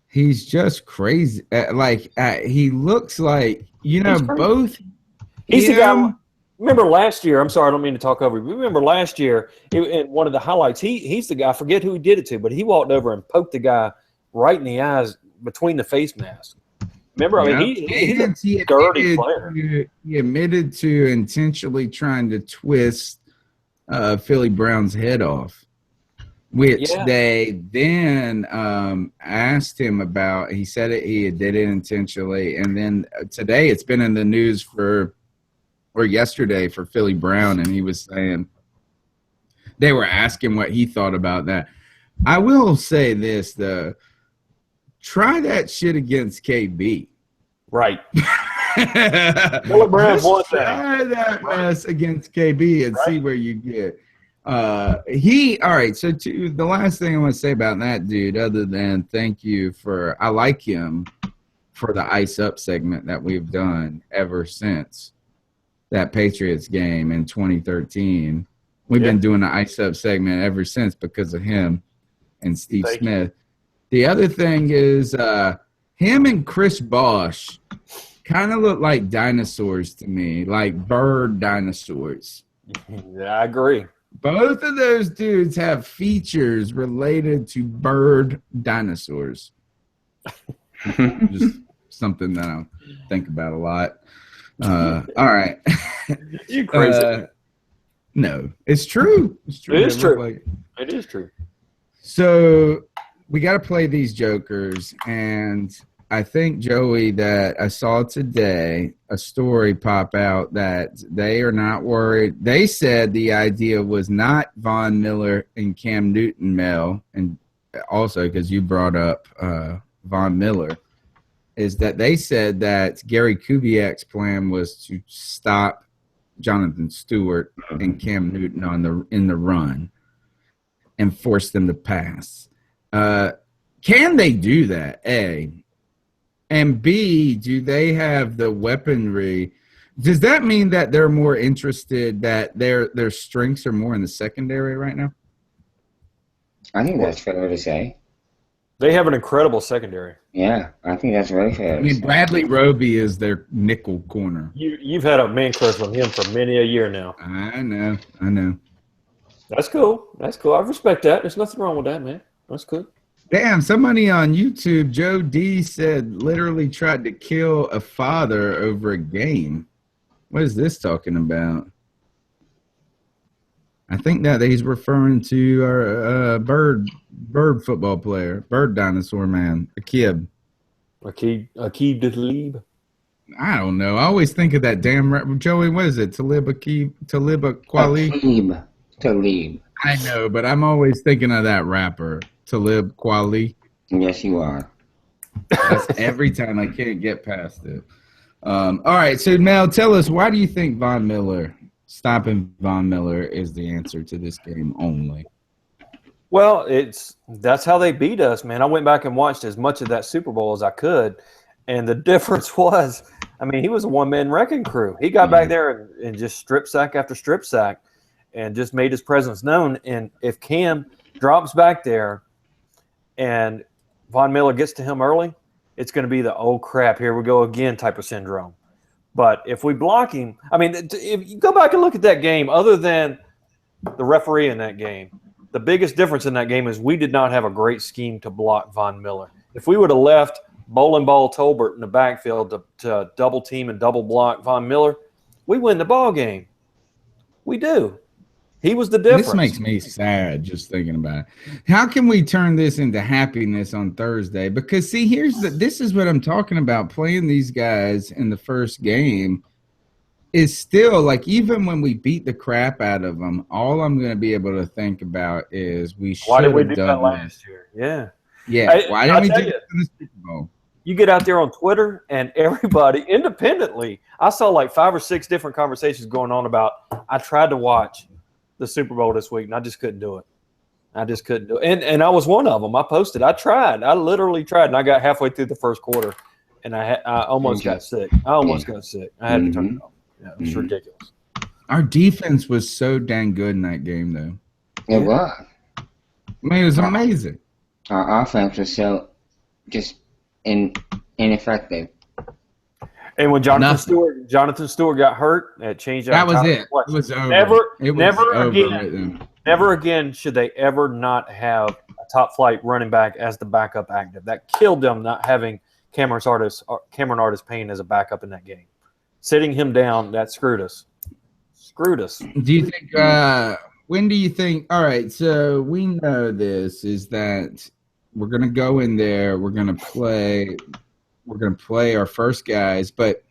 S2: He's just crazy. He looks like both.
S4: He's the guy. Remember last year? I'm sorry, I don't mean to talk over you. Remember last year in one of the highlights? He's the guy. I forget who he did it to, but he walked over and poked the guy right in the eyes between the face masks. Remember? I mean, he's a dirty player.
S2: He admitted to intentionally trying to twist Philly Brown's head off, which they then asked him about. He said he did it intentionally, and then today it's been in the news yesterday for Philly Brown, and he was saying they were asking what he thought about that. I will say this, though. Try that shit against KB.
S4: Right. Philly Brown wants that.
S2: Try that mess against KB and see where you get. All right, so the last thing I want to say about that dude, other than thank you I like him for the Ice Up segment that we've done ever since that Patriots game in 2013. We've been doing the Ice Up segment ever since because of him and Steve Smith. The other thing is him and Chris Bosh kind of look like dinosaurs to me, like bird dinosaurs.
S4: Yeah, I agree.
S2: Both of those dudes have features related to bird dinosaurs. Just something that I think about a lot. All right.
S4: You crazy.
S2: No, it's true. It's true.
S4: It is true. It is true.
S2: So we got to play these jokers, and I think, Joey, that I saw today a story pop out that they are not worried. They said the idea was not Von Miller and Cam Newton, Mel, and also because you brought up Von Miller, is that they said that Gary Kubiak's plan was to stop Jonathan Stewart and Cam Newton in the run and force them to pass. Can they do that, A? And B, do they have the weaponry? Does that mean that they're more interested, that their strengths are more in the secondary right now?
S6: I think that's fair to say.
S4: They have an incredible secondary.
S6: Yeah, I think that's very fair.
S2: I mean, Bradley Roby is their nickel corner.
S4: You've had a man crush on him for many a year now.
S2: I know.
S4: That's cool. I respect that. There's nothing wrong with that, man. That's good.
S2: Damn, somebody on YouTube, Joe D, said literally tried to kill a father over a game. What is this talking about? I think that he's referring to our bird football player, bird dinosaur man, Akib.
S4: Akib Talib.
S2: I don't know. I always think of that damn Joey. What is it? Talib Kweli?
S6: Talib.
S2: I know, but I'm always thinking of that rapper, Talib Kweli.
S6: Yes, you are.
S2: That's every time. I can't get past it. All right, so Mel, tell us, why do you think stopping Von Miller is the answer to this game only?
S4: Well, that's how they beat us, man. I went back and watched as much of that Super Bowl as I could, and the difference was, I mean, he was a one-man wrecking crew. He got back there and just strip sack after strip sack and just made his presence known. And if Cam drops back there and Von Miller gets to him early, it's going to be the, oh, crap, here we go again type of syndrome. But if we block him, I mean, if you go back and look at that game, other than the referee in that game, the biggest difference in that game is we did not have a great scheme to block Von Miller. If we would have left Bowling Ball Tolbert in the backfield to double team and double block Von Miller, we win the ball game. We do. He was the difference.
S2: This makes me sad just thinking about it. How can we turn this into happiness on Thursday? Because, see, this is what I'm talking about. Playing these guys in the first game is still, like, even when we beat the crap out of them, all I'm going to be able to think about is we should have done
S4: Why did we do that last year? Yeah.
S2: Yeah. Why didn't we do it in the Super Bowl?
S4: You get out there on Twitter and everybody independently, I saw like 5 or 6 different conversations going on about, I tried to watch the Super Bowl this week, and I just couldn't do it. And I was one of them. I posted. I tried. I literally tried, and I got halfway through the first quarter, and I almost got sick. I had to turn it off. Yeah, it was ridiculous.
S2: Our defense was so dang good in that game, though.
S6: It was.
S2: I mean, it was amazing.
S6: Our offense was so just ineffective.
S4: And when Jonathan Stewart got hurt, it changed.
S2: That was it. It was over.
S4: Never again should they ever not have a top flight running back as the backup active. That killed them not having Cameron Artis Payne as a backup in that game. Sitting him down, that screwed us.
S2: Do you think? When do you think? All right, so we know this is that we're gonna go in there. We're gonna play our first guys, but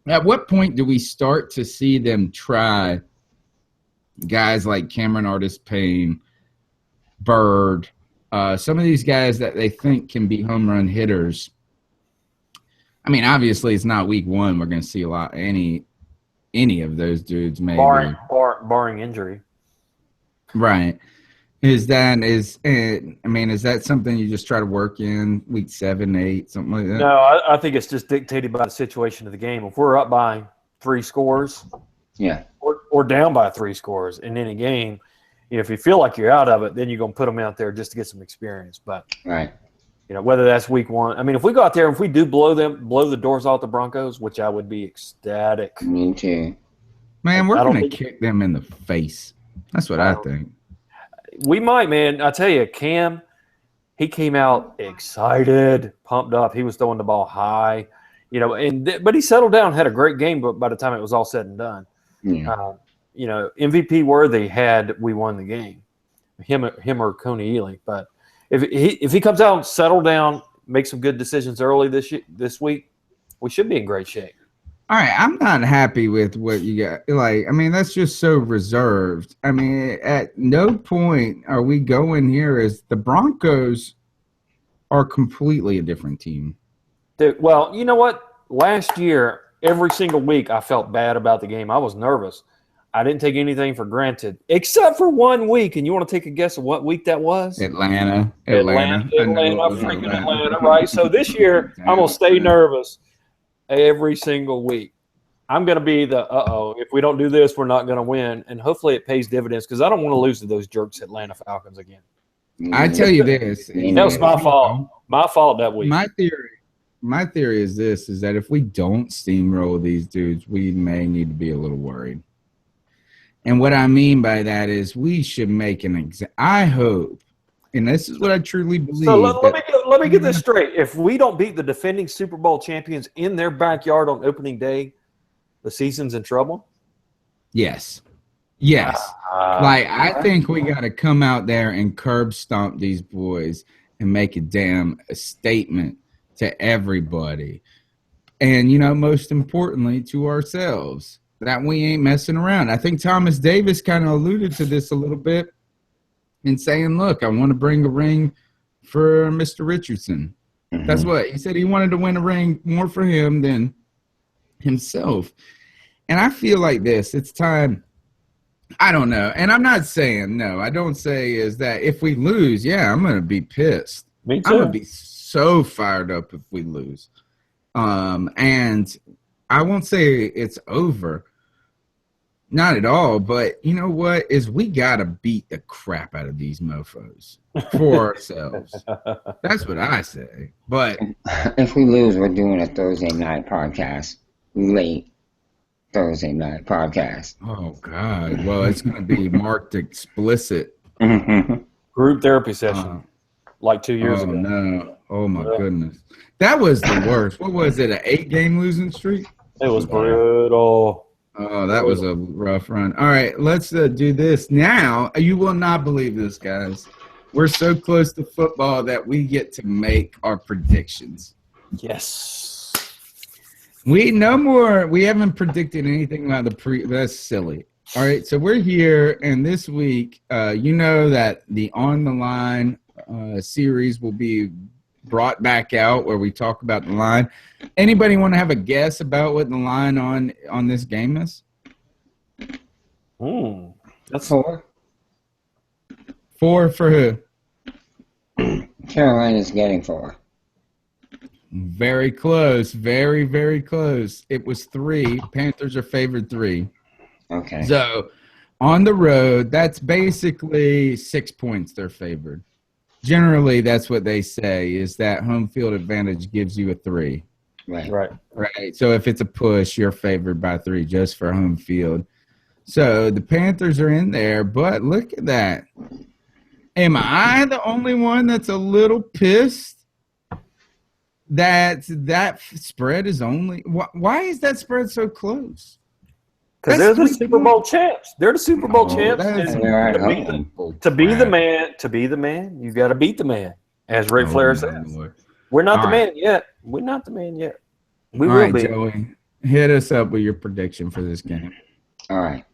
S2: at what point do we start to see them try guys like Cameron Artis Payne, Bird, some of these guys that they think can be home run hitters? I mean, obviously, it's not week one. We're going to see any of those dudes, maybe
S4: barring injury.
S2: Right. Is that something you just try to work in week 7, 8, something like that?
S4: No, I think it's just dictated by the situation of the game. If we're up by 3 scores, or down by 3 scores in any game, if you feel like you're out of it, then you're going to put them out there just to get some experience. But
S6: right.
S4: Whether that's week 1. I mean, if we go out there, if we do blow the doors off the Broncos, which I would be ecstatic.
S6: Me too.
S2: Man, we're going to kick them in the face. That's what I think.
S4: We might, man. I tell you, Cam, he came out excited, pumped up. He was throwing the ball high, but he settled down, had a great game. But by the time it was all said and done, MVP worthy had we won the game, him or Coney Ealy. But if he comes out and settle down, make some good decisions early this week, we should be in great shape.
S2: All right, I'm not happy with what you got. That's just so reserved. I mean, at no point are we going here as the Broncos are completely a different team.
S4: Well, you know what? Last year, every single week, I felt bad about the game. I was nervous. I didn't take anything for granted, except for 1 week. And you want to take a guess of what week that was?
S2: Atlanta,
S4: freaking Atlanta, right? So this year, I'm going to stay nervous every single week. I'm going to be if we don't do this, we're not going to win. And hopefully it pays dividends because I don't want to lose to those jerks Atlanta Falcons again.
S2: I tell you this.
S4: That was my fault. My fault that week.
S2: My theory is this, is that if we don't steamroll these dudes, we may need to be a little worried. And what I mean by that is we should make I hope, and this is what I truly believe.
S4: So let me get this straight. If we don't beat the defending Super Bowl champions in their backyard on opening day, the season's in trouble?
S2: Yes. I think we got to come out there and curb stomp these boys and make a statement to everybody. And, most importantly, to ourselves, that we ain't messing around. I think Thomas Davis kind of alluded to this a little bit in saying, look, I want to bring a ring for Mr. Richardson. Mm-hmm. That's what he said. He wanted to win a ring more for him than himself. And I feel like this. It's time. I don't know. And I'm not saying, I don't say is that if we lose, I'm going to be pissed.
S4: Me too.
S2: I'm going to be so fired up if we lose. And I won't say it's over. Not at all, but you know what? We got to beat the crap out of these mofos for ourselves. That's what I say. But
S6: if we lose, we're doing a Thursday night podcast. Late Thursday night podcast.
S2: Oh, God. Well, it's going to be marked explicit.
S4: Group therapy session like 2 years ago.
S2: Oh, no. Oh, my goodness. That was the worst. What was it, an 8-game losing streak?
S4: It was brutal.
S2: Oh, that was a rough run. All right, let's do this. Now, you will not believe this, guys. We're so close to football that we get to make our predictions.
S4: Yes.
S2: We haven't predicted anything about that's silly. All right, so we're here, and this week, that the On the Line series will be brought back out where we talk about the line. Anybody want to have a guess about what the line on this game is?
S4: That's
S6: 4.
S2: 4 for who?
S6: Carolina's getting 4.
S2: Very close. Very, very close. It was 3. Panthers are favored 3.
S6: Okay.
S2: So on the road, that's basically 6 points they're favored. Generally, that's what they say, is that home field advantage gives you a 3.
S6: Right.
S2: Right. So if it's a push, you're favored by 3 just for home field. So the Panthers are in there, but look at that. Am I the only one that's a little pissed that spread is only – why is that spread so close?
S4: Because they're the Super Bowl champs. They're the Super Bowl champs.
S6: And they're at home.
S4: To be the man, you got to beat the man, as Ric Flair says.
S2: Lord.
S4: We're not
S2: All
S4: the
S2: right.
S4: man yet. We're not the man yet. We
S2: All
S4: will
S2: right,
S4: be.
S2: Joey, hit us up with your prediction for this game.
S6: All right.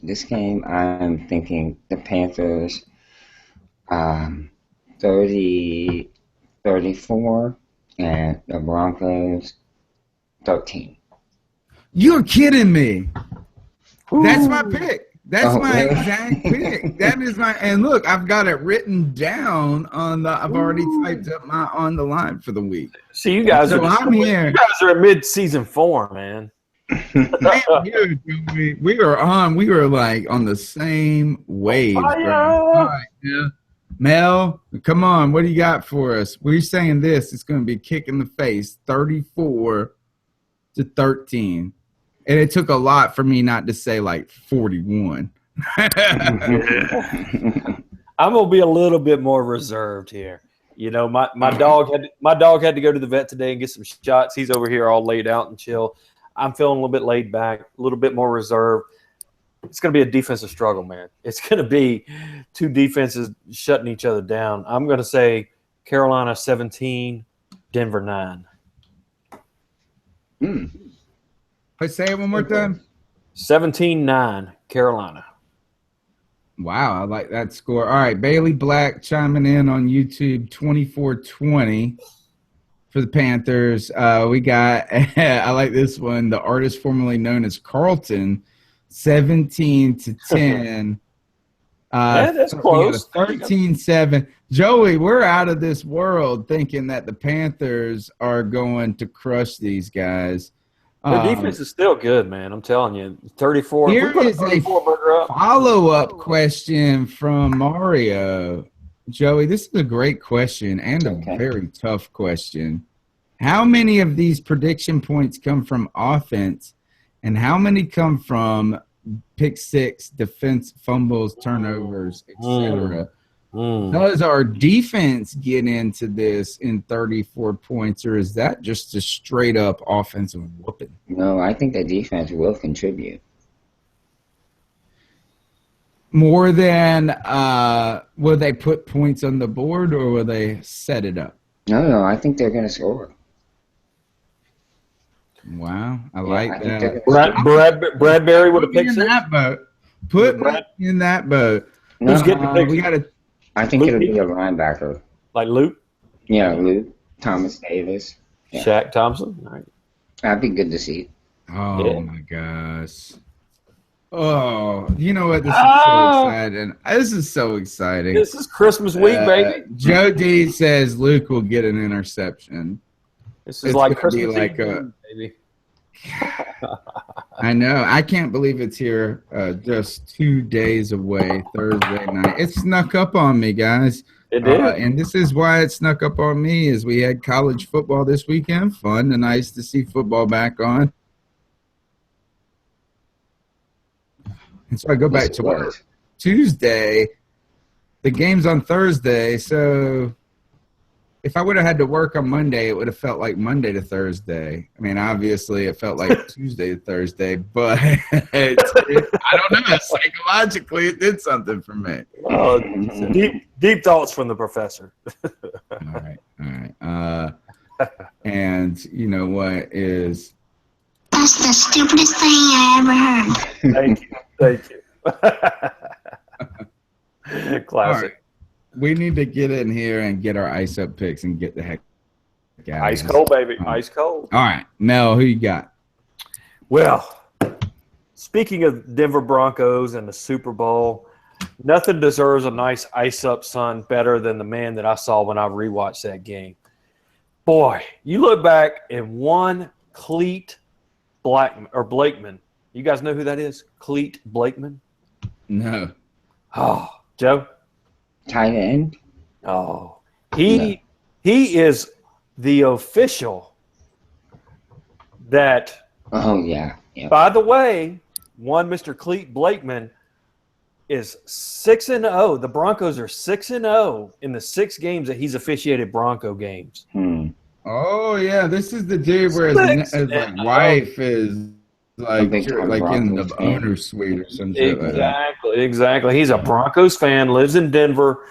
S6: This game, I'm thinking the Panthers 30-34 and the Broncos 13.
S2: You're kidding me. That's my pick. That's my
S6: really?
S2: exact pick. That is my – and look, I've got it written down on the – I've already typed up my on the line for the week.
S4: See, you guys
S2: So I'm here.
S4: You guys are in mid-season form, man.
S2: We were on. We were like on the same wave. Bro. All right, yeah. Mel, come on. What do you got for us? We're saying this. It's going to be kick in the face, 34-13. And it took a lot for me not to say like 41.
S4: I'm gonna be a little bit more reserved here. You know, my dog had to go to the vet today and get some shots. He's over here all laid out and chill. I'm feeling a little bit laid back, a little bit more reserved. It's going to be a defensive struggle, man. It's going to be two defenses shutting each other down. I'm going to say Carolina 17, Denver 9.
S2: Say it one more time.
S4: 17-9, Carolina.
S2: Wow, I like that score. All right, Bailey Black chiming in on YouTube, 24-20 for the Panthers. We got, I like this one, the artist formerly known as Carlton, 17-10.
S4: Yeah, that's close.
S2: 13-7. Joey, we're out of this world thinking that the Panthers are going to crush these guys.
S4: Their defense is still good, man. I'm telling you. 34.
S2: Here is a follow-up question from Mario. Joey, this is a great question and a very tough question. How many of these prediction points come from offense, and how many come from pick six, defense, fumbles, turnovers, etc.? Does our defense get into this in 34 points, or is that just a straight-up offensive whooping?
S6: No, I think the defense will contribute.
S2: More than will they put points on the board, or will they set it up?
S6: No, I think they're going to score.
S2: Wow, I like that.
S4: Bradbury with a pick six?
S2: In that boat. Put me in that boat.
S4: Who's getting the pick?
S2: We got to.
S6: I think it'll be a linebacker.
S4: Like Luke?
S6: Yeah, Luke, Thomas Davis. Yeah.
S4: Shaq Thompson? All right.
S6: That'd be good to see.
S2: Oh, my gosh. Oh, you know what? This is so exciting. This is so exciting.
S4: This is Christmas week, baby.
S2: Joe D says Luke will get an interception.
S4: This is like Christmas
S2: like
S4: Eve, baby.
S2: I know. I can't believe it's here just 2 days away, Thursday night. It snuck up on me, guys.
S4: It did.
S2: And this is why it snuck up on me is we had college football this weekend. Fun and nice to see football back on. And so I go back to work Tuesday. The game's on Thursday, so if I would have had to work on Monday, it would have felt like Monday to Thursday. I mean, obviously, it felt like Tuesday to Thursday, but I don't know. Psychologically, it did something for me.
S4: Deep thoughts from the professor.
S2: All right. And you know what is?
S8: That's the stupidest thing I ever heard.
S4: Thank you. Classic.
S2: Right. We need to get in here and get our ice up picks and get the heck out.
S4: Ice cold, baby. Ice cold.
S2: All right. Mel, who you got?
S4: Well, speaking of Denver Broncos and the Super Bowl, nothing deserves a nice ice-up sun better than the man that I saw when I rewatched that game. Boy, you look back and one Cleat Blakeman. You guys know who that is? Cleat Blakeman?
S2: No.
S4: Oh, Joe?
S6: Tight end?
S4: Oh. He is the official that,
S6: Oh, yeah.
S4: by the way, one Mr. Cleat Blakeman is 6-0. The Broncos are 6-0 in the 6 games that he's officiated Bronco games.
S2: Oh yeah, this is the dude where his like, wife is like in the owner's suite or some shit like that.
S4: Exactly. He's a Broncos fan, lives in Denver.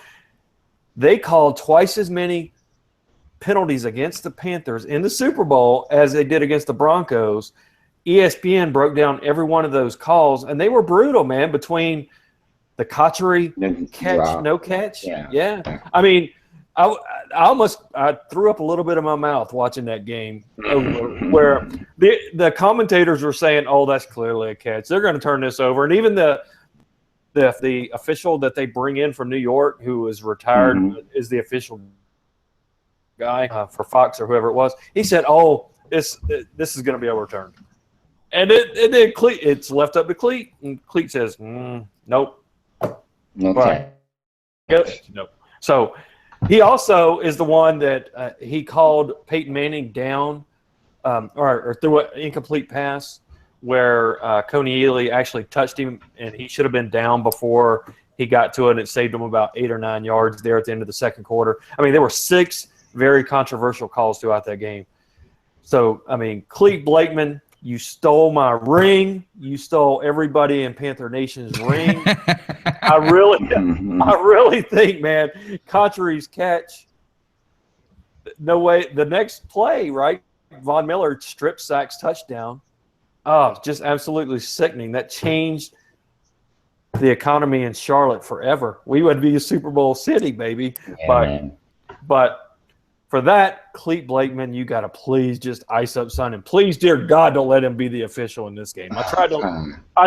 S4: They called twice as many penalties against the Panthers in the Super Bowl as they did against the Broncos. ESPN broke down every one of those calls, and they were brutal, man, between the Cotchery catch, no catch. Yeah. I mean, I threw up a little bit in my mouth watching that game where the commentators were saying, oh, that's clearly a catch. They're going to turn this over. And even the official that they bring in from New York who is retired is the official guy for Fox or whoever it was. He said, oh, this is going to be overturned. And then it's left up to Cleat. And Cleat says, nope.
S6: Okay.
S4: Nope. So he also is the one that he called Peyton Manning down or threw an incomplete pass where Coney Ely actually touched him, and he should have been down before he got to it, and it saved him about 8 or 9 yards there at the end of the second quarter. I mean, there were 6 very controversial calls throughout that game. So, I mean, Cleat Blakeman, you stole my ring. You stole everybody in Panther Nation's ring. I really think, man, Cotchery's catch, no way. The next play, right? Von Miller strip sacks touchdown. Oh, just absolutely sickening. That changed the economy in Charlotte forever. We would be a Super Bowl city, baby.
S6: Yeah,
S4: but for that, Cleat Blakeman, you got to please just ice up son, and please, dear God, don't let him be the official in this game. I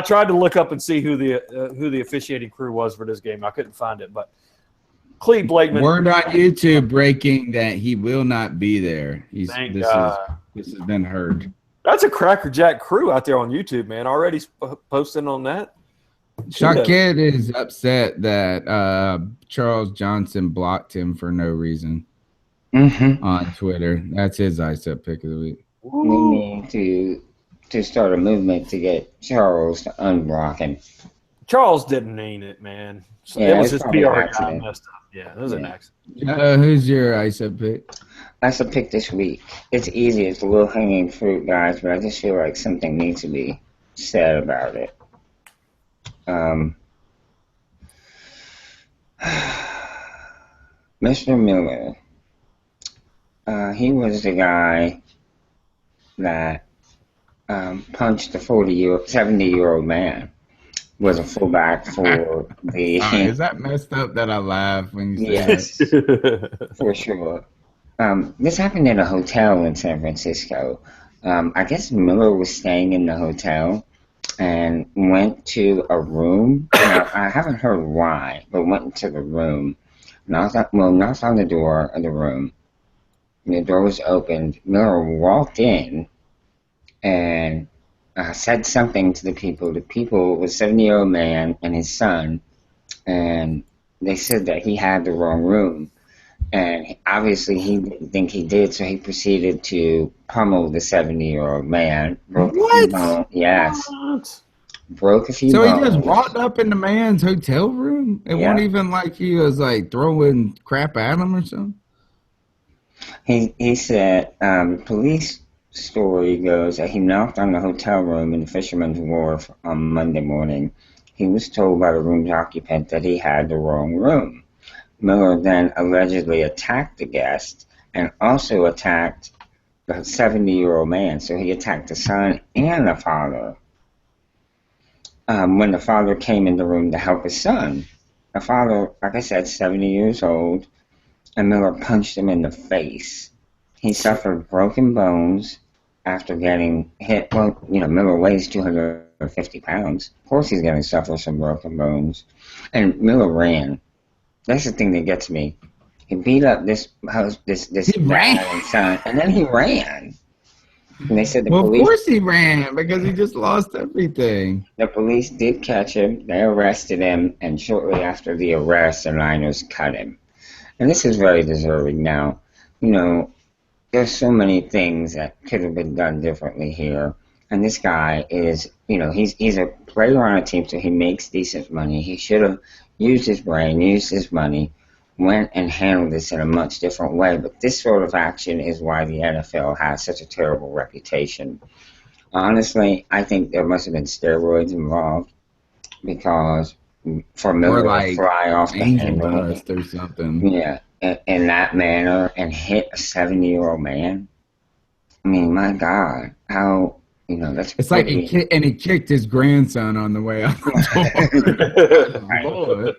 S4: tried to look up and see who the officiating crew was for this game. I couldn't find it, but Cleat Blakeman.
S2: Word on YouTube breaking that he will not be there. This has been heard.
S4: That's a Cracker Jack crew out there on YouTube, man. Already posting on that.
S2: Shock Kid is upset that Charles Johnson blocked him for no reason. On Twitter. That's his ice up pick of the week.
S6: We need to start a movement to get Charles to unblock him.
S4: Charles didn't mean it, man. It was his PR guy messed up. Yeah, it was an accident.
S2: Who's your ice up pick?
S6: Ice up pick this week. It's easy. It's low-hanging fruit, guys, but I just feel like something needs to be said about it. Mr. Miller. He was the guy that punched the 70-year-old man. Was a fullback for the.
S2: Is that messed up that I laugh when you say
S6: that? For sure. This happened at a hotel in San Francisco. I guess Miller was staying in the hotel and went to a room. Now, I haven't heard why, but went into the room. Knocked on the door of the room. The door was opened. Miller walked in and said something to the people. The people was a 70-year-old man and his son, and they said that he had the wrong room. And obviously he didn't think he did, so he proceeded to pummel the 70-year-old man.
S2: What?
S6: Yes. What? Broke a few bones.
S2: So he just walked up in the man's hotel room? It wasn't even like he was like throwing crap at him or something?
S6: He said, police story goes that he knocked on the hotel room in the Fisherman's Wharf on Monday morning. He was told by the room's occupant that he had the wrong room. Miller then allegedly attacked the guest and also attacked the 70-year-old man. So he attacked the son and the father. When the father came in the room to help his son, the father, like I said, 70 years old, and Miller punched him in the face. He suffered broken bones after getting hit. Well, Miller weighs 250 pounds. Of course he's going to suffer some broken bones. And Miller ran. That's the thing that gets me. He beat up this dad and son, and then he ran. And they said
S2: Of course he ran, because he just lost everything.
S6: The police did catch him. They arrested him, and shortly after the arrest, the Niners cut him. And this is very deserving now. There's so many things that could have been done differently here. And this guy is, he's a player on a team, so he makes decent money. He should have used his brain, used his money, went and handled this in a much different way. But this sort of action is why the NFL has such a terrible reputation. Honestly, I think there must have been steroids involved, because for Miller to fly off the handle
S2: or something.
S6: Yeah, in that manner and hit a 70-year-old man. I mean, my God, how, that's
S2: it's like he kicked his grandson on the way out the door.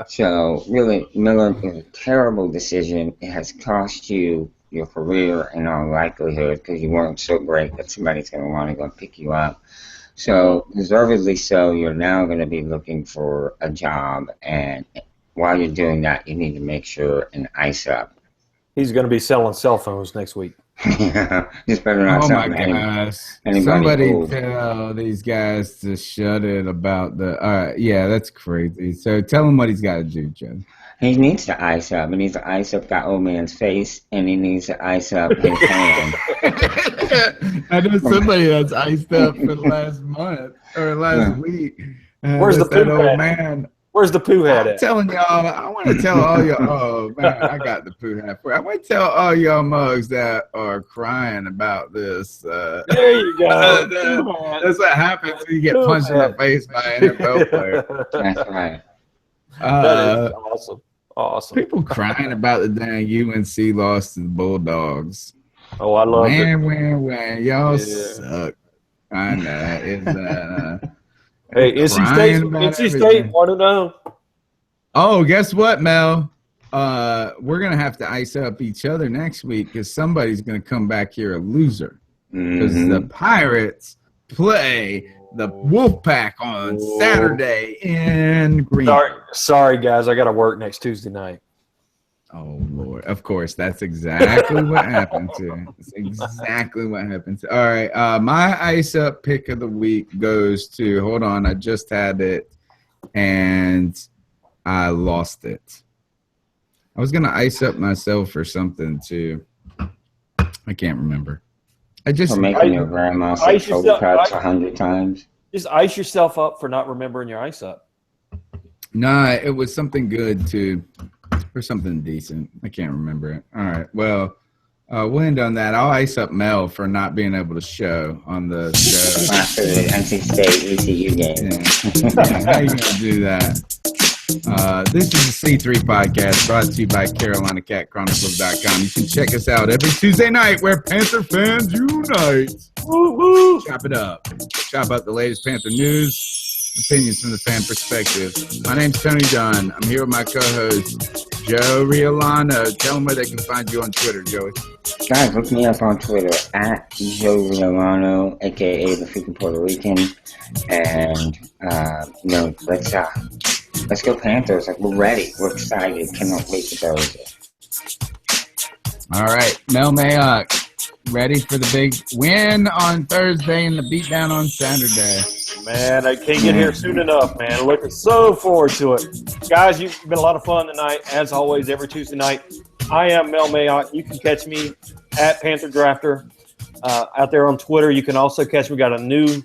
S6: So, really, Miller, it was a terrible decision. It has cost you your career in all likelihood, because you weren't so great that somebody's going to want to go pick you up. So, deservedly so, you're now going to be looking for a job, and while you're doing that, you need to make sure and ice up.
S4: He's going to be selling cell phones next week.
S6: Just better not.
S2: Oh my gosh! Somebody tell these guys to shut it about the. Yeah, that's crazy. So tell him what he's got to do, Joe.
S6: He needs to ice up. He needs to ice up that old man's face, and he needs to ice up his hand.
S2: I know somebody that's iced up for the last month or last week.
S4: Where's the
S2: that old
S4: hat?
S2: Man?
S4: Where's the poo hat at?
S2: I'm telling y'all, I want to tell all y'all. Oh man, I got the poo hat for you. I want to tell all y'all mugs that are crying about this.
S4: There you go.
S2: That's what happens when you get punched in the face by an NFL player.
S6: That's right.
S4: That is awesome. Awesome.
S2: People crying about the damn UNC loss to the Bulldogs.
S4: Oh, I love it.
S2: When y'all suck. I know. It's
S4: hey, NC State want to know.
S2: Oh, guess what, Mel? We're gonna have to ice up each other next week, because somebody's gonna come back here a loser. Because the Pirates play the Wolfpack on Saturday in Green.
S4: Sorry, guys, I got to work next Tuesday night.
S2: Oh Lord! Of course, that's exactly what happened to. That's exactly what happened to. All right, my ice up pick of the week goes to. Hold on, I just had it, and I lost it. I was gonna ice up myself or something too. I can't remember. I just
S6: for making your grandma say cold cuts 100 times.
S4: Just ice yourself up for not remembering your ice up.
S2: Nah, it was something good too. Or something decent. I can't remember it. All right. Well, we'll end on that. I'll ice up Mel for not being able to show on the show.
S6: After the NC State ECU game.
S2: Yeah, how you going to do that? This is the C3 podcast brought to you by CarolinaCatChronicles.com. You can check us out every Tuesday night where Panther fans unite. Woo-hoo. Chop it up. Chop up the latest Panther news. Opinions from the fan perspective. My name's Tony Dunn. I'm here with my co-host, Joe Riolano. Tell them where they can find you on Twitter, Joey.
S6: Guys, look me up on Twitter at Joe Riolano, a.k.a. the freaking Puerto Rican. And, let's go Panthers. Like, we're ready. We're excited. Cannot wait to Thursday.
S2: All right. Mel Mayock, ready for the big win on Thursday and the beatdown on Saturday.
S4: Man, I can't get here soon enough, man. Looking so forward to it. Guys, you've been a lot of fun tonight, as always, every Tuesday night. I am Mel Mayock. You can catch me at Panther Drafter out there on Twitter. You can also catch me. We got a new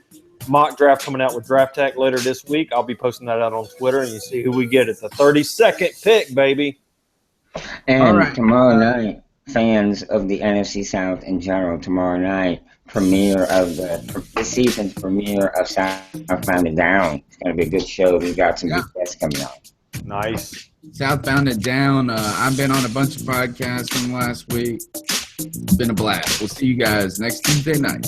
S4: mock draft coming out with Draft Tech later this week. I'll be posting that out on Twitter, and you see who we get at the 32nd pick, baby.
S6: And tomorrow night, fans of the NFC South in general, tomorrow night, premiere of this season's premiere of Southbound and Down. It's going to be a good show. We've got some good guests coming out.
S4: Nice.
S2: Southbound and Down. I've been on a bunch of podcasts from last week. It's been a blast. We'll see you guys next Tuesday night.